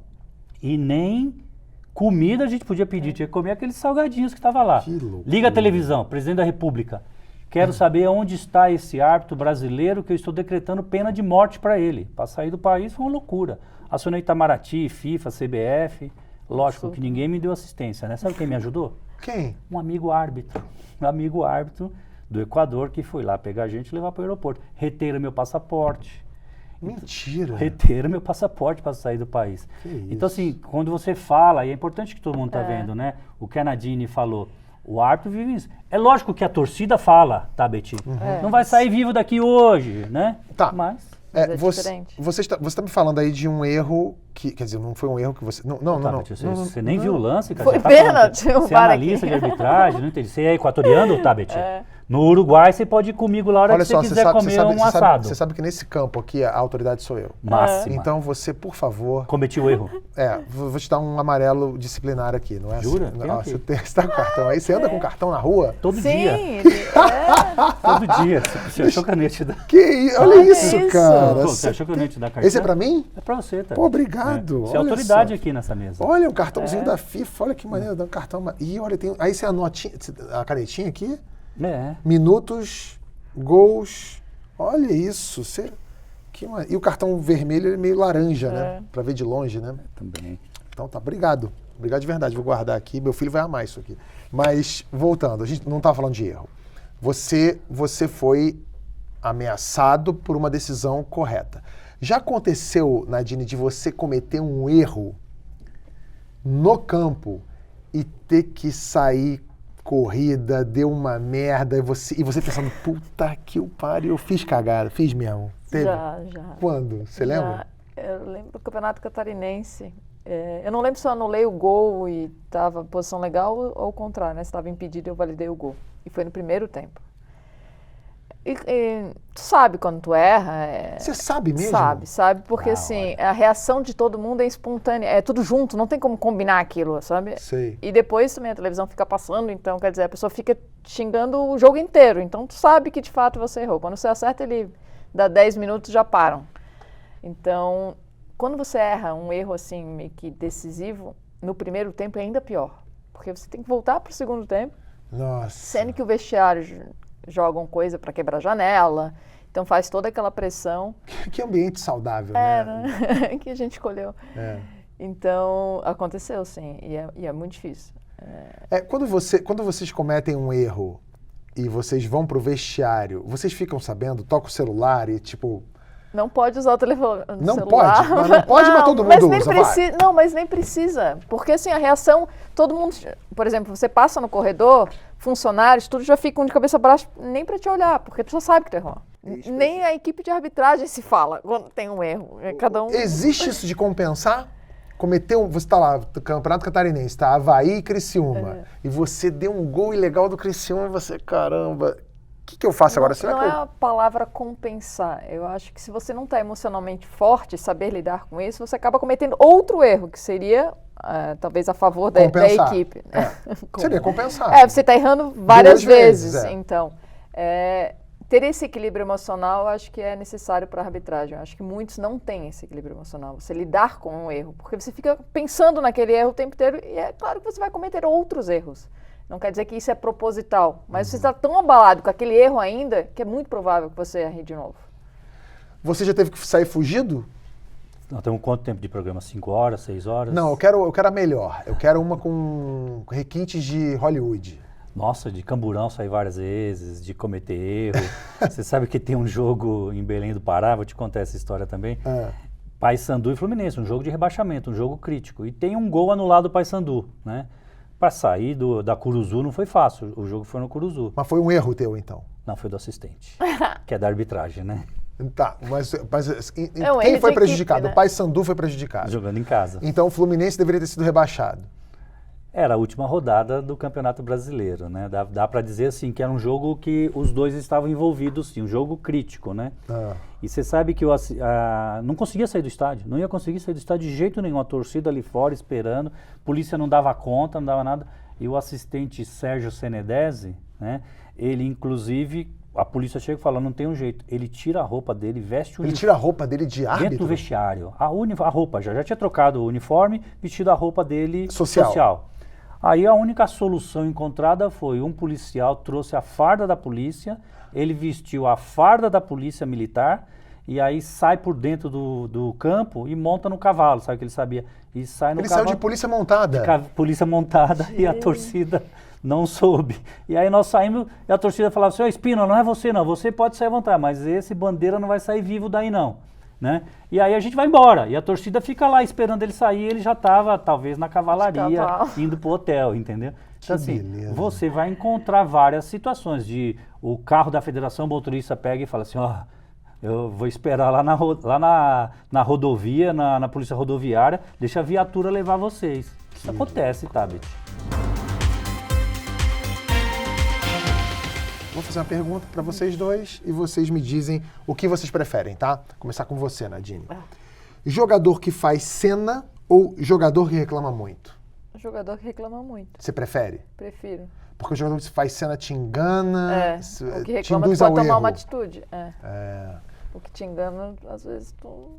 e nem comida a gente podia pedir, tinha que comer aqueles salgadinhos que estavam lá. Liga a televisão, presidente da República. Quero saber onde está esse árbitro brasileiro que eu estou decretando pena de morte para ele. Para sair do país foi uma loucura. Acionei Itamaraty, FIFA, CBF. Lógico que ninguém me deu assistência, né? Sabe quem me ajudou? Quem? Um amigo árbitro. Um amigo árbitro do Equador que foi lá pegar a gente e levar para o aeroporto. Reteram meu passaporte. Mentira. Reteram meu passaporte para sair do país. Então, assim, quando você fala, e é importante que todo mundo está vendo, né? O que a Nadine falou. O árbitro vive isso. É lógico que a torcida fala, tá, Betty? Não vai sair vivo daqui hoje, né? Tá. Mas é diferente. Você está me falando aí de um erro que, quer dizer, não foi um erro que você... Não. Betty, você nem viu o lance, cara. Foi pênalti. Você é analista de arbitragem, não entendi. Você é equatoriano, tá, Betty? No Uruguai, você pode ir comigo lá na hora que você quiser comer um assado. Você sabe que nesse campo aqui, a autoridade sou eu. Máxima. Então você, por favor... Cometi o erro. Vou te dar um amarelo disciplinar aqui, não é? Jura? Assim? Você está com cartão aí? Você anda com cartão na rua? Todo dia. Todo dia. Você achou que eu não ia te dar? Olha isso, cara. Você achou que eu não ia te dar cartão? Esse é pra mim? É pra você, tá? Pô, obrigado. Você é autoridade aqui nessa mesa. Olha, um cartãozinho da FIFA. Olha que maneiro, dá um cartão. E olha, tem... Aí você anotinha, a canetinha aqui. Minutos, gols. Olha isso. E o cartão vermelho é meio laranja, né? Pra ver de longe, né? Também. Então tá, obrigado. Obrigado de verdade. Vou guardar aqui. Meu filho vai amar isso aqui. Mas, voltando, a gente não tá falando de erro. Você foi ameaçado por uma decisão correta. Já aconteceu, Nadine, de você cometer um erro no campo e ter que sair corrida, deu uma merda, e você pensando, puta que pariu, eu fiz cagada, fiz mesmo. Teve? Já. Quando? Você lembra? Eu lembro do Campeonato Catarinense. Eu não lembro se eu anulei o gol e estava em posição legal ou ao contrário, né? Se estava impedido, eu validei o gol. E foi no primeiro tempo. E tu sabe quando tu erra. Você sabe mesmo? Sabe, porque assim, a reação de todo mundo é espontânea, é tudo junto, não tem como combinar aquilo, sabe? Sei. E depois também a televisão fica passando, então quer dizer, a pessoa fica xingando o jogo inteiro, então tu sabe que de fato você errou. Quando você acerta, ele dá 10 minutos, já param. Então, quando você erra um erro assim, meio que decisivo, no primeiro tempo é ainda pior, porque você tem que voltar para o segundo tempo, Nossa. sendo que o vestiário jogam coisa para quebrar a janela, então faz toda aquela pressão. Que ambiente saudável, né? Né? Que a gente escolheu. Então, aconteceu, sim, e é muito difícil. Quando vocês cometem um erro e vocês vão pro vestiário, vocês ficam sabendo, toca o celular e tipo... Não pode usar o telefone Não celular. pode? Não pode, mas todo mundo usa, vai. Não, mas nem precisa. Porque assim, a reação, todo mundo... Por exemplo, você passa no corredor, funcionários, tudo já ficam de cabeça baixa, nem para te olhar, porque tu já sabe que tu errou. Nem a equipe de arbitragem se fala quando tem um erro. Cada um... Existe isso de compensar? Você tá lá, Campeonato Catarinense, tá? Avaí e Criciúma. E você deu um gol ilegal do Criciúma e você, caramba... O que eu faço agora? Não é a palavra compensar. Eu acho que se você não está emocionalmente forte, saber lidar com isso, você acaba cometendo outro erro, que seria talvez a favor da equipe. Seria compensar. Você está errando várias vezes. Então, ter esse equilíbrio emocional, eu acho que é necessário para a arbitragem. Eu acho que muitos não têm esse equilíbrio emocional. Você lidar com um erro, porque você fica pensando naquele erro o tempo inteiro e é claro que você vai cometer outros erros. Não quer dizer que isso é proposital, mas você está tão abalado com aquele erro ainda que é muito provável que você erre de novo. Você já teve que sair fugido? Nós temos quanto tempo de programa? 5 horas, 6 horas? Não, eu quero a melhor. Eu quero uma com requintes de Hollywood. Nossa, de camburão sair várias vezes, de cometer erro. Você sabe que tem um jogo em Belém do Pará, vou te contar essa história também. Paysandu e Fluminense, um jogo de rebaixamento, um jogo crítico. E tem um gol anulado do Paysandu, né? Para sair da Curuzu não foi fácil, o jogo foi no Curuzu. Mas foi um erro teu, então? Não, foi do assistente, que é da arbitragem, né? Tá, mas quem foi prejudicado? Equipe, né? O Paysandu foi prejudicado. Jogando em casa. Então o Fluminense deveria ter sido rebaixado. Era a última rodada do Campeonato Brasileiro, né? Dá para dizer assim que era um jogo que os dois estavam envolvidos, sim, um jogo crítico, né? E você sabe que eu não conseguia sair do estádio, não ia conseguir sair do estádio de jeito nenhum, a torcida ali fora esperando, polícia não dava conta, não dava nada, e o assistente Sérgio Senedese, né? Ele inclusive, a polícia chega e fala, não tem um jeito, ele tira a roupa dele, veste o Ele tira a roupa dele de árbitro? Dentro do vestiário, a roupa, já tinha trocado o uniforme, vestido a roupa dele social. Aí a única solução encontrada foi um policial trouxe a farda da polícia, ele vestiu a farda da polícia militar e aí sai por dentro do campo e monta no cavalo, sabe o que ele sabia? E sai no cavalo. Ele saiu de polícia montada. Polícia montada e a torcida não soube. E aí nós saímos e a torcida falava assim, Espino, não é você não, você pode sair à vontade, mas esse bandeira não vai sair vivo daí não. Né? E aí a gente vai embora, e a torcida fica lá esperando ele sair, ele já estava talvez na cavalaria, indo pro hotel, entendeu? Então assim, você vai encontrar várias situações de o carro da federação, o motorista pega e fala assim, eu vou esperar lá na rodovia, na polícia rodoviária, deixa a viatura levar vocês. Isso acontece, Tabet. Vou fazer uma pergunta para vocês dois e vocês me dizem o que vocês preferem, tá? Vou começar com você, Nadine. Jogador que faz cena ou jogador que reclama muito? Jogador que reclama muito. Você prefere? Prefiro. Porque o jogador que faz cena te engana, o que reclama tu pode tomar uma atitude. O que te engana, às vezes tu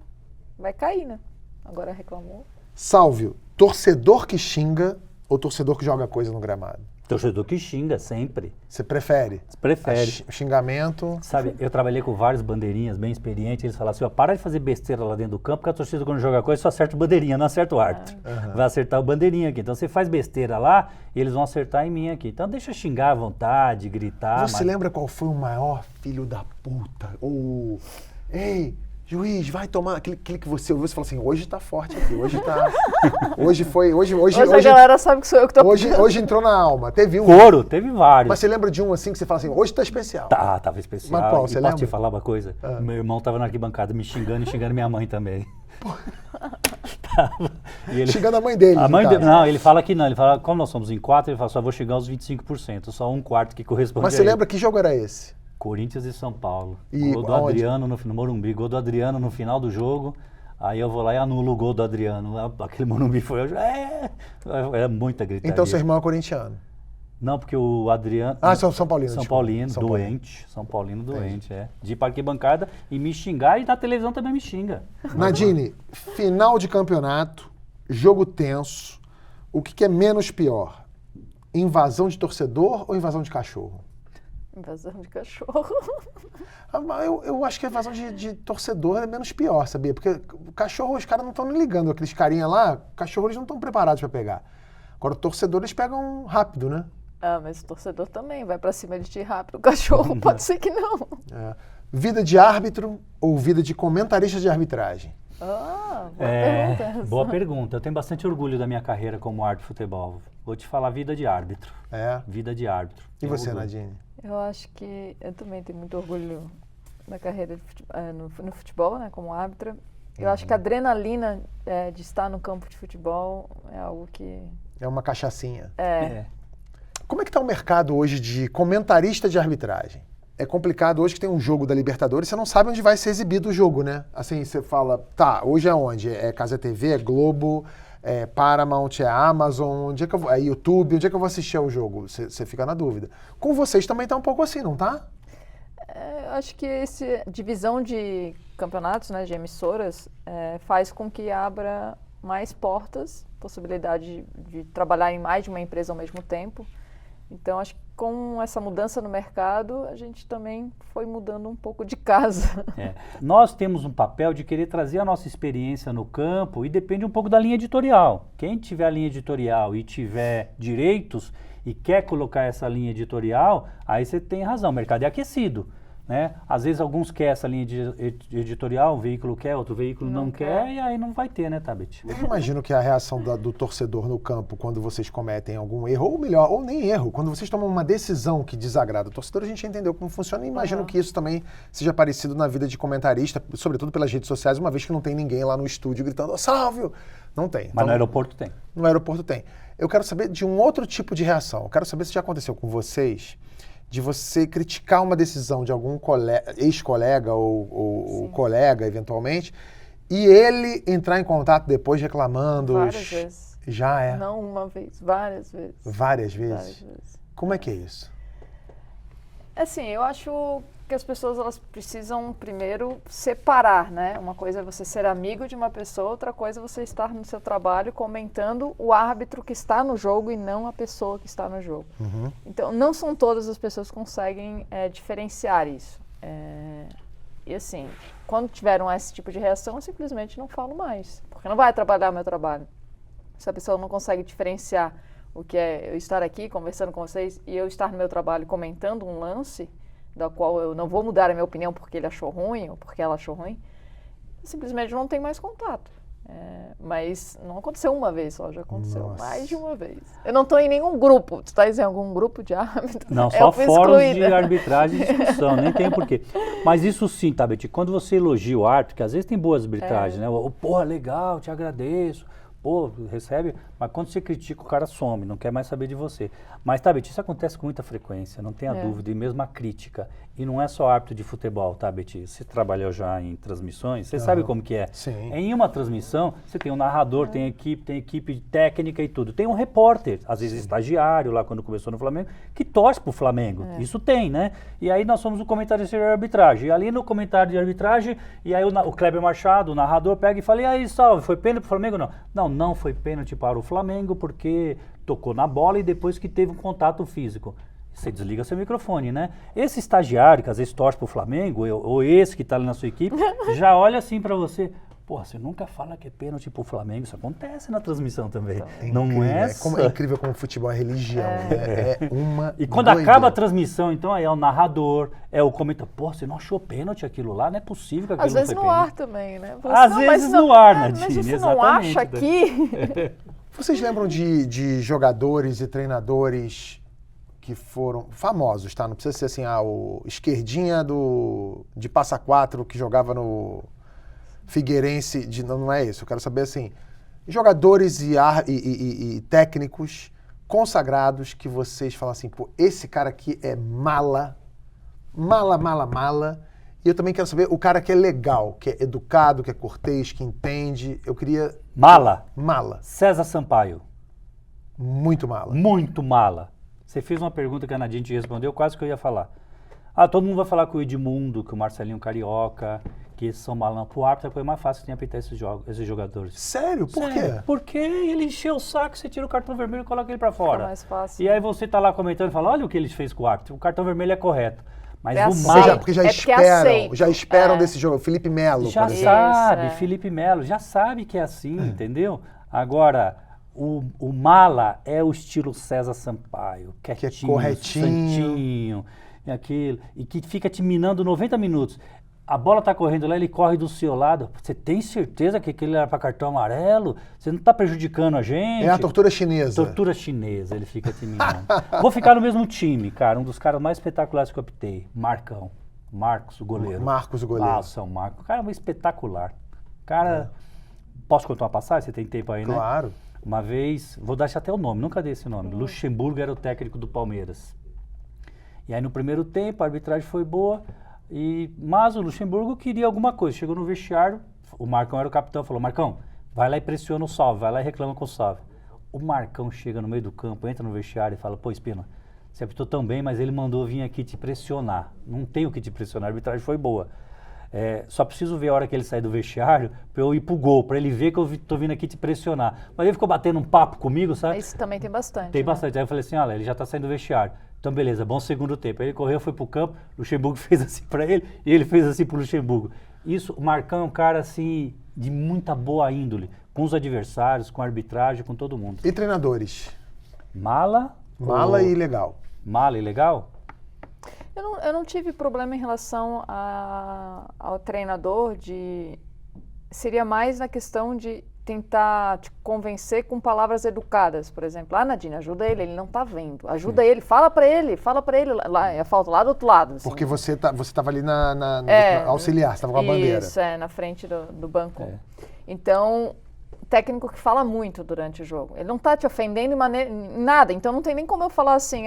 vai cair, né? Agora reclamou. Sálvio, torcedor que xinga ou torcedor que joga coisa no gramado? Torcedor que xinga, sempre. Você prefere? Prefere. Xingamento. Sabe, eu trabalhei com vários bandeirinhas bem experientes, eles falavam assim, para de fazer besteira lá dentro do campo, porque a torcida quando joga coisa só acerta o bandeirinha, não acerta o árbitro. Vai acertar o bandeirinha aqui. Então você faz besteira lá, eles vão acertar em mim aqui. Então deixa eu xingar à vontade, gritar. Você lembra qual foi o maior filho da puta? Ei, juiz, vai tomar aquele que você ouviu, você fala assim, hoje tá forte aqui, hoje tá... Hoje a galera sabe que sou eu que tô... Hoje entrou na alma. Teve um... Teve vários. Mas você lembra de um assim que você fala assim, hoje tá especial? Tava especial. Mas qual, você lembra? Posso te falar uma coisa? Meu irmão tava na arquibancada me xingando e xingando minha mãe também. Xingando a mãe dele. Não, ele fala que não. Ele fala, como nós somos em 4, ele fala, só vou chegar aos 25%, só um quarto que corresponde. Mas você lembra que jogo era esse? Corinthians e São Paulo. E gol do Adriano no Morumbi, gol do Adriano no final do jogo. Aí eu vou lá e anulo o gol do Adriano. Aquele Morumbi foi... Era muita gritaria. Então seu irmão é corintiano? Não, porque o Adriano... São Paulino. São Paulino, doente. São Paulino doente, De ir para arquibancada e me xingar, e na televisão também me xinga. Nadine, final de campeonato, jogo tenso, o que é menos pior? Invasão de torcedor ou invasão de cachorro? Invasão de cachorro. Eu acho que a invasão de torcedor é menos pior, sabia? Porque o cachorro, os caras não estão ligando. Aqueles carinha lá, cachorro eles não estão preparados para pegar. Agora, o torcedor eles pegam rápido, né? Mas o torcedor também vai pra cima de ti rápido. O cachorro pode ser que não. Vida de árbitro ou vida de comentarista de arbitragem? Boa pergunta. Boa pergunta. Eu tenho bastante orgulho da minha carreira como árbitro de futebol. Vou te falar vida de árbitro. Vida de árbitro. E você, Nadine? Eu acho que eu também tenho muito orgulho da carreira no futebol, né, como árbitra. Eu acho que a adrenalina de estar no campo de futebol é algo que... É uma cachaçinha. Como é que está o mercado hoje de comentarista de arbitragem? É complicado hoje que tem um jogo da Libertadores, você não sabe onde vai ser exibido o jogo, né? Assim, você fala, hoje é onde? É Casa TV, é Globo, é Paramount, é Amazon, onde é que eu vou? É YouTube, onde é que eu vou assistir ao jogo? Você fica na dúvida. Com vocês também tá um pouco assim, não tá? Acho que essa divisão de campeonatos, né, de emissoras, faz com que abra mais portas, possibilidade de trabalhar em mais de uma empresa ao mesmo tempo. Então, acho que com essa mudança no mercado, a gente também foi mudando um pouco de casa. Nós temos um papel de querer trazer a nossa experiência no campo e depende um pouco da linha editorial. Quem tiver a linha editorial e tiver direitos e quer colocar essa linha editorial, aí você tem razão, o mercado é aquecido. Né? Às vezes alguns querem essa linha editorial, um veículo quer, outro veículo não quer, e aí não vai ter, né, Tabet? Eu imagino que a reação do torcedor no campo quando vocês cometem algum erro, ou melhor, ou nem erro, quando vocês tomam uma decisão que desagrada o torcedor, a gente entendeu como funciona e imagino que isso também seja parecido na vida de comentarista, sobretudo pelas redes sociais, uma vez que não tem ninguém lá no estúdio gritando, Sálvio! Não tem. Mas então, no aeroporto tem. No aeroporto tem. Eu quero saber de um outro tipo de reação. Eu quero saber se já aconteceu com vocês, de você criticar uma decisão de algum ex-colega ou colega, eventualmente, e ele entrar em contato depois reclamando. Várias vezes. Já é? Não uma vez, várias vezes. Várias vezes? Várias vezes. Como é que é isso? Assim, eu acho que as pessoas elas precisam primeiro separar, né? Uma coisa é você ser amigo de uma pessoa, outra coisa é você estar no seu trabalho comentando o árbitro que está no jogo e não a pessoa que está no jogo. Então, não são todas as pessoas que conseguem diferenciar isso. E assim, quando tiveram esse tipo de reação, eu simplesmente não falo mais, porque não vai atrapalhar o meu trabalho. Se a pessoa não consegue diferenciar o que é eu estar aqui conversando com vocês e eu estar no meu trabalho comentando um lance, da qual eu não vou mudar a minha opinião porque ele achou ruim ou porque ela achou ruim, simplesmente não tem mais contato. Mas não aconteceu uma vez só, já aconteceu mais de uma vez. Eu não estou em nenhum grupo. Tu estás em algum grupo de árbitro? Não, só fóruns de arbitragem e discussão, nem tem porquê. Mas isso sim, tá, Betty, quando você elogia o árbitro, que às vezes tem boas arbitragens, né? Porra, legal, te agradeço. Pô, recebe, mas quando você critica, o cara some, não quer mais saber de você. Mas, tá, Betty, isso acontece com muita frequência, não tenha dúvida, e mesmo a crítica. E não é só árbitro de futebol, tá, Betty? Você trabalhou já em transmissões, você sabe como que é. Sim. Em uma transmissão, você tem um narrador, tem equipe técnica e tudo. Tem um repórter, às vezes estagiário, lá quando começou no Flamengo, que torce pro Flamengo. Isso tem, né? E aí nós somos o comentarista de arbitragem. E ali no comentário de arbitragem, e aí o Kleber Machado, o narrador, pega e fala, e aí, Salve, foi pênalti pro Flamengo ou não? Não foi pênalti para o Flamengo porque tocou na bola e depois que teve um contato físico. Você desliga seu microfone, né? Esse estagiário que às vezes torce pro Flamengo, ou esse que tá ali na sua equipe, já olha assim para você, Pô, você nunca fala que é pênalti pro Flamengo, isso acontece na transmissão também. Então, Não é é incrível como o futebol é religião, né? É uma E quando doideira. acaba a transmissão, então aí é o narrador, é o comentário. Pô, você não achou pênalti aquilo lá? Não é possível que aquilo Às não vezes foi no pênalti. ar também, né? Às vezes no ar, Nadine, Mas você exatamente. não acha aqui? Vocês lembram de jogadores e treinadores que foram famosos, tá? Não precisa ser assim, o esquerdinha de Passa Quatro que jogava no Figueirense, não é isso. Eu quero saber, assim, jogadores e técnicos consagrados que vocês falam assim, pô, esse cara aqui é mala. E eu também quero saber o cara que é legal, que é educado, que é cortês, que entende. Eu queria... Mala. César Sampaio. Muito mala. Muito mala. Você fez uma pergunta que a Nadine te respondeu, quase que eu ia falar. Todo mundo vai falar que o Edmundo, que o Marcelinho Carioca, que esses são malandros. Pro árbitro foi mais fácil de apitar esses jogadores. Sério? Por quê? Porque ele encheu o saco, você tira o cartão vermelho e coloca ele pra fora. Fica mais fácil. E aí você tá lá comentando e fala, olha o que ele fez com o árbitro. O cartão vermelho é correto. Mas É o mala... Porque aceito. já esperam desse jogo. Felipe Melo, Já por exemplo. sabe, Isso, Felipe Melo, já sabe que é assim, entendeu? Agora, o mala é o estilo César Sampaio, quietinho, corretinho. santinho, e aquilo, e que fica te minando 90 minutos. A bola tá correndo lá, ele corre do seu lado. Você tem certeza que aquele era para cartão amarelo? Você não tá prejudicando a gente? É a tortura chinesa. Tortura chinesa, ele fica te minando. Vou ficar no mesmo time, cara, um dos caras mais espetaculares que eu optei, Marcos, o goleiro. Marcos, o goleiro. Nossa, o Marcos. O cara é espetacular. Cara, posso contar uma passagem? Você tem tempo aí, né? Claro. Uma vez, vou dar até o nome, nunca dei esse nome. Luxemburgo era o técnico do Palmeiras. E aí no primeiro tempo a arbitragem foi boa, mas o Luxemburgo queria alguma coisa. Chegou no vestiário, o Marcão era o capitão, falou, Marcão, vai lá e pressiona o Salve, vai lá e reclama com o Salve. O Marcão chega no meio do campo, entra no vestiário e fala, pô, Espina, você apitou tão bem, mas ele mandou vir aqui te pressionar. Não tem o que te pressionar, a arbitragem foi boa. Só preciso ver a hora que ele sair do vestiário pra eu ir pro gol, pra ele ver que eu tô vindo aqui te pressionar. Mas ele ficou batendo um papo comigo, sabe? Isso também tem bastante. Tem né? bastante. Aí eu falei assim, olha, ele já tá saindo do vestiário. Então beleza, bom segundo tempo. Aí ele correu, foi pro campo, o Luxemburgo fez assim pra ele e ele fez assim pro Luxemburgo. Isso, o Marcão é um cara assim, de muita boa índole, com os adversários, com a arbitragem, com todo mundo. E treinadores? Mala E legal. Mala e legal? Eu não tive problema em relação ao treinador seria mais na questão de tentar te convencer com palavras educadas, por exemplo. Nadine, ajuda ele não tá vendo. Ajuda ele, fala pra ele lá, é a falta lá do outro lado. Assim. Porque você tava ali na auxiliar, você tava com a bandeira. Isso, na frente do banco. Então, técnico que fala muito durante o jogo. Ele não tá te ofendendo em nada, então não tem nem como eu falar assim,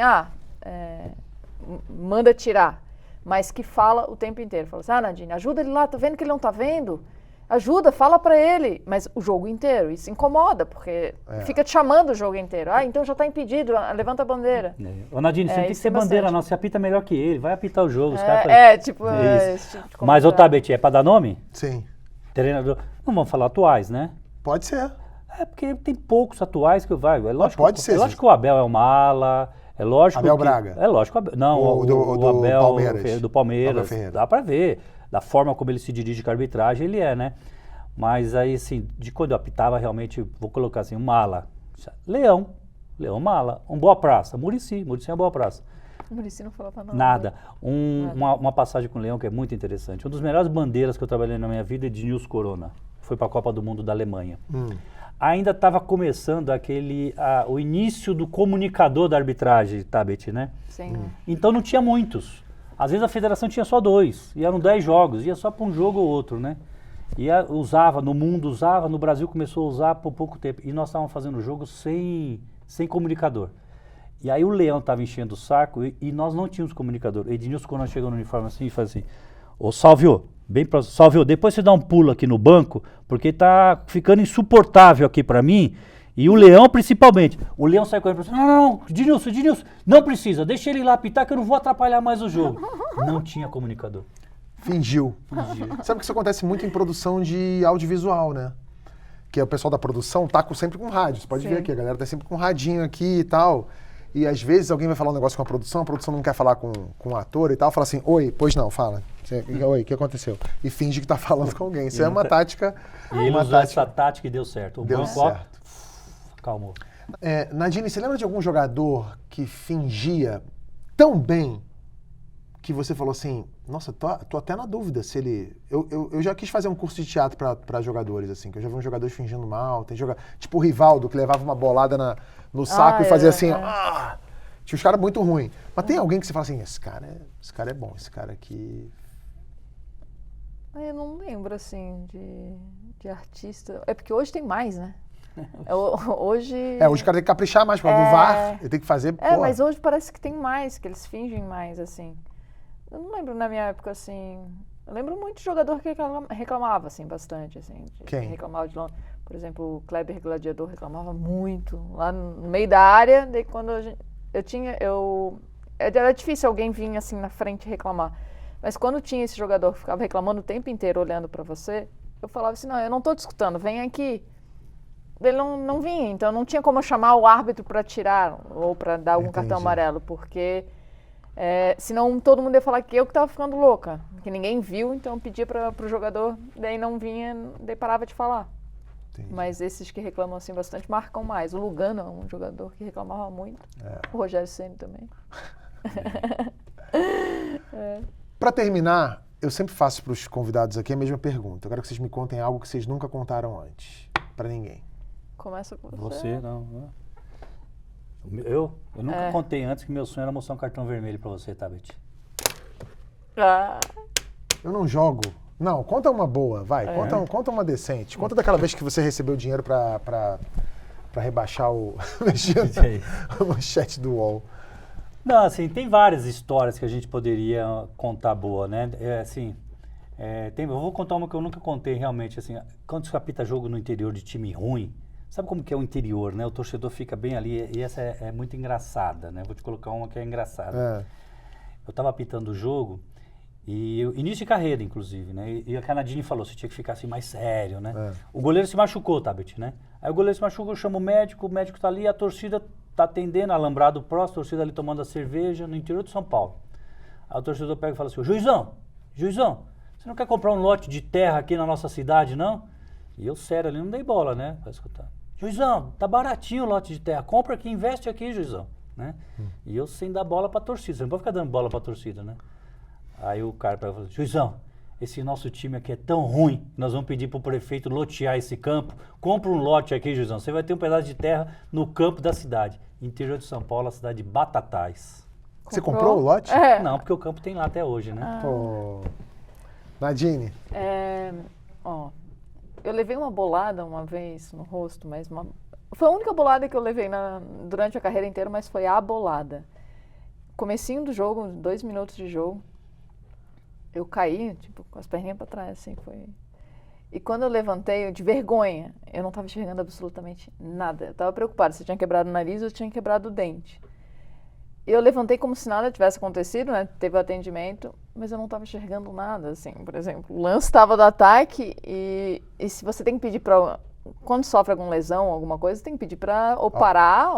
manda tirar, mas que fala o tempo inteiro. Fala assim, Nadine, ajuda ele lá, tá vendo que ele não tá vendo? Ajuda, fala pra ele, mas o jogo inteiro, isso incomoda, porque fica te chamando o jogo inteiro. Então já tá impedido, levanta a bandeira. Ô Nadine, você não tem que ser bandeira não, você apita melhor que ele, vai apitar o jogo. Esse tipo de mas, Tabet, é pra dar nome? Sim. Treinador, não vamos falar atuais, né? Pode ser. Porque tem poucos atuais que vai. É lógico, pode ser. É lógico que o Abel é o mala. É lógico Abel Braga. É lógico. Não, o Abel Palmeiras. Do Palmeiras. Dá pra ver. Da forma como ele se dirige com a arbitragem, ele é, né? Mas aí, assim, de quando eu apitava, realmente, vou colocar assim, um mala. Leão mala. Um Boa Praça. Muricy é uma Boa Praça. O Muricy não falava nada. Uma passagem com o Leão que é muito interessante. Uma das melhores bandeiras que eu trabalhei na minha vida é de Nils Corona. Foi pra Copa do Mundo da Alemanha. Ainda estava começando o início do comunicador da arbitragem, Tabet, né? Sim. Então não tinha muitos. Às vezes a federação tinha só 2, e eram 10 jogos, ia só para um jogo ou outro, né? E no mundo usava, no Brasil começou a usar por pouco tempo. E nós estávamos fazendo o jogo sem comunicador. E aí o Leão estava enchendo o saco e nós não tínhamos comunicador. Ednilson, quando chegou no uniforme assim, faz assim, ô Salvio, bem próximo, Salvio, depois você dá um pulo aqui no banco, porque tá ficando insuportável aqui para mim. E o Leão, principalmente. O Leão sai correndo e fala assim, não, Ednilson, não precisa, deixa ele lá apitar que eu não vou atrapalhar mais o jogo. Não tinha comunicador. Fingiu. Sabe que isso acontece muito em produção de audiovisual, né? Que o pessoal da produção tá sempre com rádio. Você pode ver aqui, a galera tá sempre com radinho aqui e tal. e às vezes alguém vai falar um negócio com a produção não quer falar com o ator e tal, fala assim, oi, pois não, fala. Oi, o que aconteceu? E finge que tá falando com alguém. Isso é uma tática... E ele usou essa tática e deu certo. O deu certo. Calmou. Nadine, você lembra de algum jogador que fingia tão bem que você falou assim, nossa, tô até na dúvida se ele... Eu já quis fazer um curso de teatro para jogadores, assim, que eu já vi uns jogadores fingindo mal, tipo o Rivaldo, que levava uma bolada no saco e fazia assim, tinha uns caras muito ruins. Mas tem alguém que você fala assim, esse cara é bom, esse cara aqui... Eu não lembro, assim, de artista. É porque hoje tem mais, né? Hoje... hoje o cara tem que caprichar mais, por causa do VAR, ele tem que fazer... mas hoje parece que tem mais, que eles fingem mais, assim. Eu não lembro na minha época, assim... Eu lembro muito de jogador que reclamava, assim, bastante, assim. Quem? Reclamava de longe. Por exemplo, o Kleber Gladiador reclamava muito, lá no meio da área, daí quando era difícil alguém vir, assim, na frente reclamar. Mas quando tinha esse jogador que ficava reclamando o tempo inteiro, olhando pra você, eu falava assim, não, eu não tô te escutando, vem aqui. Ele não vinha, então não tinha como eu chamar o árbitro para tirar ou para dar algum cartão amarelo, porque senão todo mundo ia falar que eu que estava ficando louca, que ninguém viu, então eu pedia para o jogador, daí não vinha, daí parava de falar. Entendi. Mas esses que reclamam assim bastante marcam mais. O Lugano é um jogador que reclamava muito, o Rogério Ceni também. Para terminar, eu sempre faço para os convidados aqui a mesma pergunta. Eu quero que vocês me contem algo que vocês nunca contaram antes, para ninguém. Começa com você. Você, não. Eu nunca contei antes que meu sonho era mostrar um cartão vermelho pra você, tá, Betty? Eu não jogo. Não, conta uma boa, vai. Conta uma decente. Conta daquela vez que você recebeu dinheiro pra rebaixar a manchete do UOL. Não, assim, tem várias histórias que a gente poderia contar boa, né? Eu vou contar uma que eu nunca contei realmente, assim. Quando você apita jogo no interior de time ruim, sabe como que é o interior, né? O torcedor fica bem ali, e essa é muito engraçada, né? Vou te colocar uma que é engraçada. Eu estava apitando o jogo, início de carreira, inclusive, né? E a Canadine falou, você tinha que ficar assim mais sério, né? O goleiro se machucou, Tabet, né? Aí o goleiro se machucou, eu chamo o médico tá ali, a torcida tá atendendo, alambrado próximo, a torcida ali tomando a cerveja, no interior de São Paulo. Aí o torcedor pega e fala assim, Juizão, você não quer comprar um lote de terra aqui na nossa cidade, não? E eu, sério, ali não dei bola, né? Pra escutar. Juizão, tá baratinho o lote de terra, compra aqui, investe aqui, Juizão, né? E eu sem dar bola pra torcida, você não pode ficar dando bola pra torcida, né? Aí o cara pega e fala, Juizão, esse nosso time aqui é tão ruim, nós vamos pedir pro prefeito lotear esse campo, compra um lote aqui, Juizão, você vai ter um pedaço de terra no campo da cidade. Interior de São Paulo, a cidade de Batatais. Você comprou o lote? Não, porque o campo tem lá até hoje, né? Pô. Nadine. Eu levei uma bolada uma vez no rosto, mas foi a única bolada que eu levei durante a carreira inteira, mas foi a bolada. Comecinho do jogo, 2 minutos de jogo, eu caí, tipo, com as perninhas pra trás, assim, foi... E quando eu levantei, de vergonha, eu não estava enxergando absolutamente nada. Eu estava preocupada se eu tinha quebrado o nariz ou se eu tinha quebrado o dente. Eu levantei como se nada tivesse acontecido, né? Teve o atendimento, mas eu não estava enxergando nada, assim. Por exemplo, o lance estava do ataque e se você tem que pedir para... Quando sofre alguma lesão, alguma coisa, você tem que pedir para ou parar,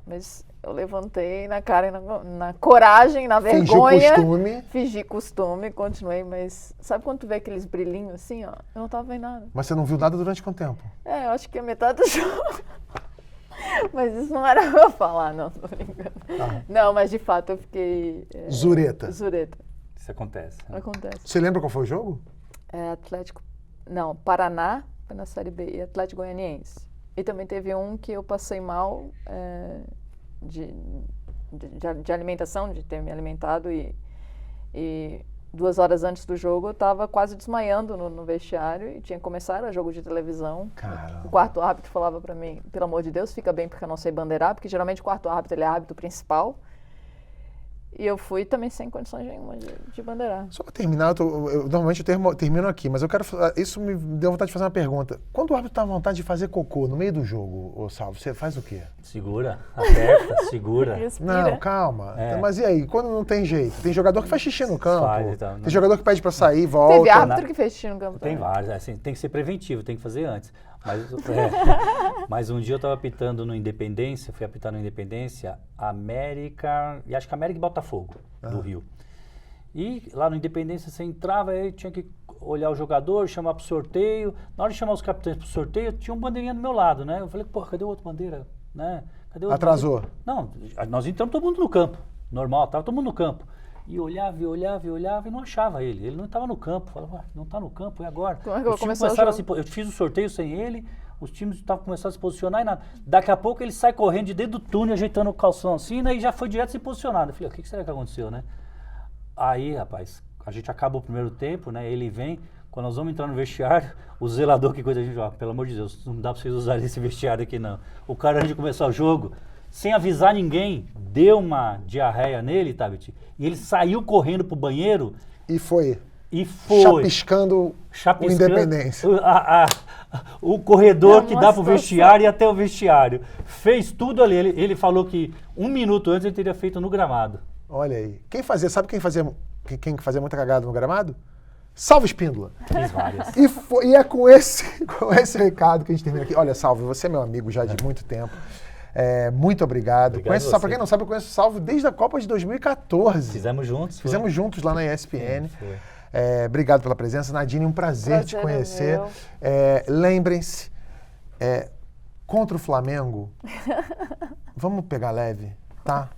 mas eu levantei na cara e na coragem, na vergonha. Fingi costume, continuei, mas sabe quando tu vê aqueles brilhinhos assim, ó? Eu não estava vendo nada. Mas você não viu nada durante quanto tempo? Eu acho que a metade do jogo. Mas isso não era pra falar, não, tô brincando. Não, mas de fato eu fiquei... Zureta. Isso acontece. Acontece. Você lembra qual foi o jogo? Atlético... Não, Paraná, foi na Série B, e Atlético Goianiense. E também teve um que eu passei mal de alimentação, de ter me alimentado e 2 horas antes do jogo eu estava quase desmaiando no vestiário e tinha começado o jogo de televisão. Caramba. O quarto árbitro falava para mim, pelo amor de Deus, fica bem porque eu não sei bandeirar, porque geralmente o quarto árbitro ele é árbitro principal. E eu fui também sem condições nenhuma de bandeirar. Só para terminar, normalmente eu termino aqui, mas eu quero... Isso me deu vontade de fazer uma pergunta. Quando o árbitro tá à vontade de fazer cocô no meio do jogo, ô Salvo, você faz o quê? Segura, aperta, segura. Respira. Não, calma. Mas e aí, quando não tem jeito? Tem jogador que faz xixi no campo. Tem jogador que pede para sair, volta. Teve árbitro que fez xixi no campo. Tem vários, assim, tem que ser preventivo, tem que fazer antes. Mas um dia eu estava apitando no Independência, fui apitar no Independência, América, e acho que América e Botafogo, do Rio. E lá no Independência você entrava, aí tinha que olhar o jogador, chamar pro sorteio. Na hora de chamar os capitães pro sorteio, tinha um bandeirinha do meu lado, né? Eu falei, porra, cadê o outro bandeira? Né? Cadê o outro Atrasou? bandeira? Não, nós entramos todo mundo no campo, normal, tava todo mundo no campo. E olhava e não achava ele. Ele não estava no campo. Falava, não está no campo, e agora? Como é que eu vou começar o jogo? Eu fiz o sorteio sem ele, os times estavam começando a se posicionar e nada. Daqui a pouco ele sai correndo de dentro do túnel, ajeitando o calção assim, né, e já foi direto se posicionar. Eu falei, o que será que aconteceu, né? Aí, rapaz, a gente acaba o primeiro tempo, né? Ele vem, quando nós vamos entrar no vestiário, o zelador que cuida da gente, ó, pelo amor de Deus, não dá para vocês usarem esse vestiário aqui não. O cara, antes de começar o jogo, sem avisar ninguém, deu uma diarreia nele, Tabet, e ele saiu correndo pro banheiro. E foi. Chapiscando o Independência. O corredor que dá pro vestiário e até o vestiário. Fez tudo ali. Ele falou que 1 minuto antes ele teria feito no gramado. Olha aí. Sabe quem fazia muita cagada no gramado? Salve Espíndola. Fiz várias. E é com esse recado que a gente termina aqui. Olha, Salve, você é meu amigo já de muito tempo. Muito obrigado. Só para quem não sabe, eu conheço o Salvo desde a Copa de 2014. Fizemos juntos. Fizemos juntos lá na ESPN. Obrigado pela presença. Nadine, um prazer te conhecer. Lembrem-se, contra o Flamengo, vamos pegar leve, tá?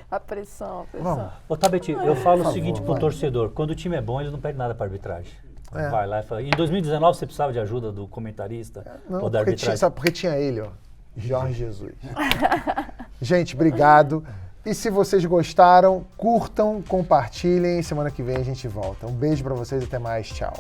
A pressão. Ô, Tabet, eu falo o seguinte pro torcedor, quando o time é bom, eles não perdem nada pra arbitragem. Vai lá e fala. Em 2019 você precisava de ajuda do comentarista ou da arbitragem? Sabe porque tinha ele, ó. Jorge Jesus. Gente, obrigado. E se vocês gostaram, curtam, compartilhem. Semana que vem a gente volta. Um beijo pra vocês, até mais, tchau.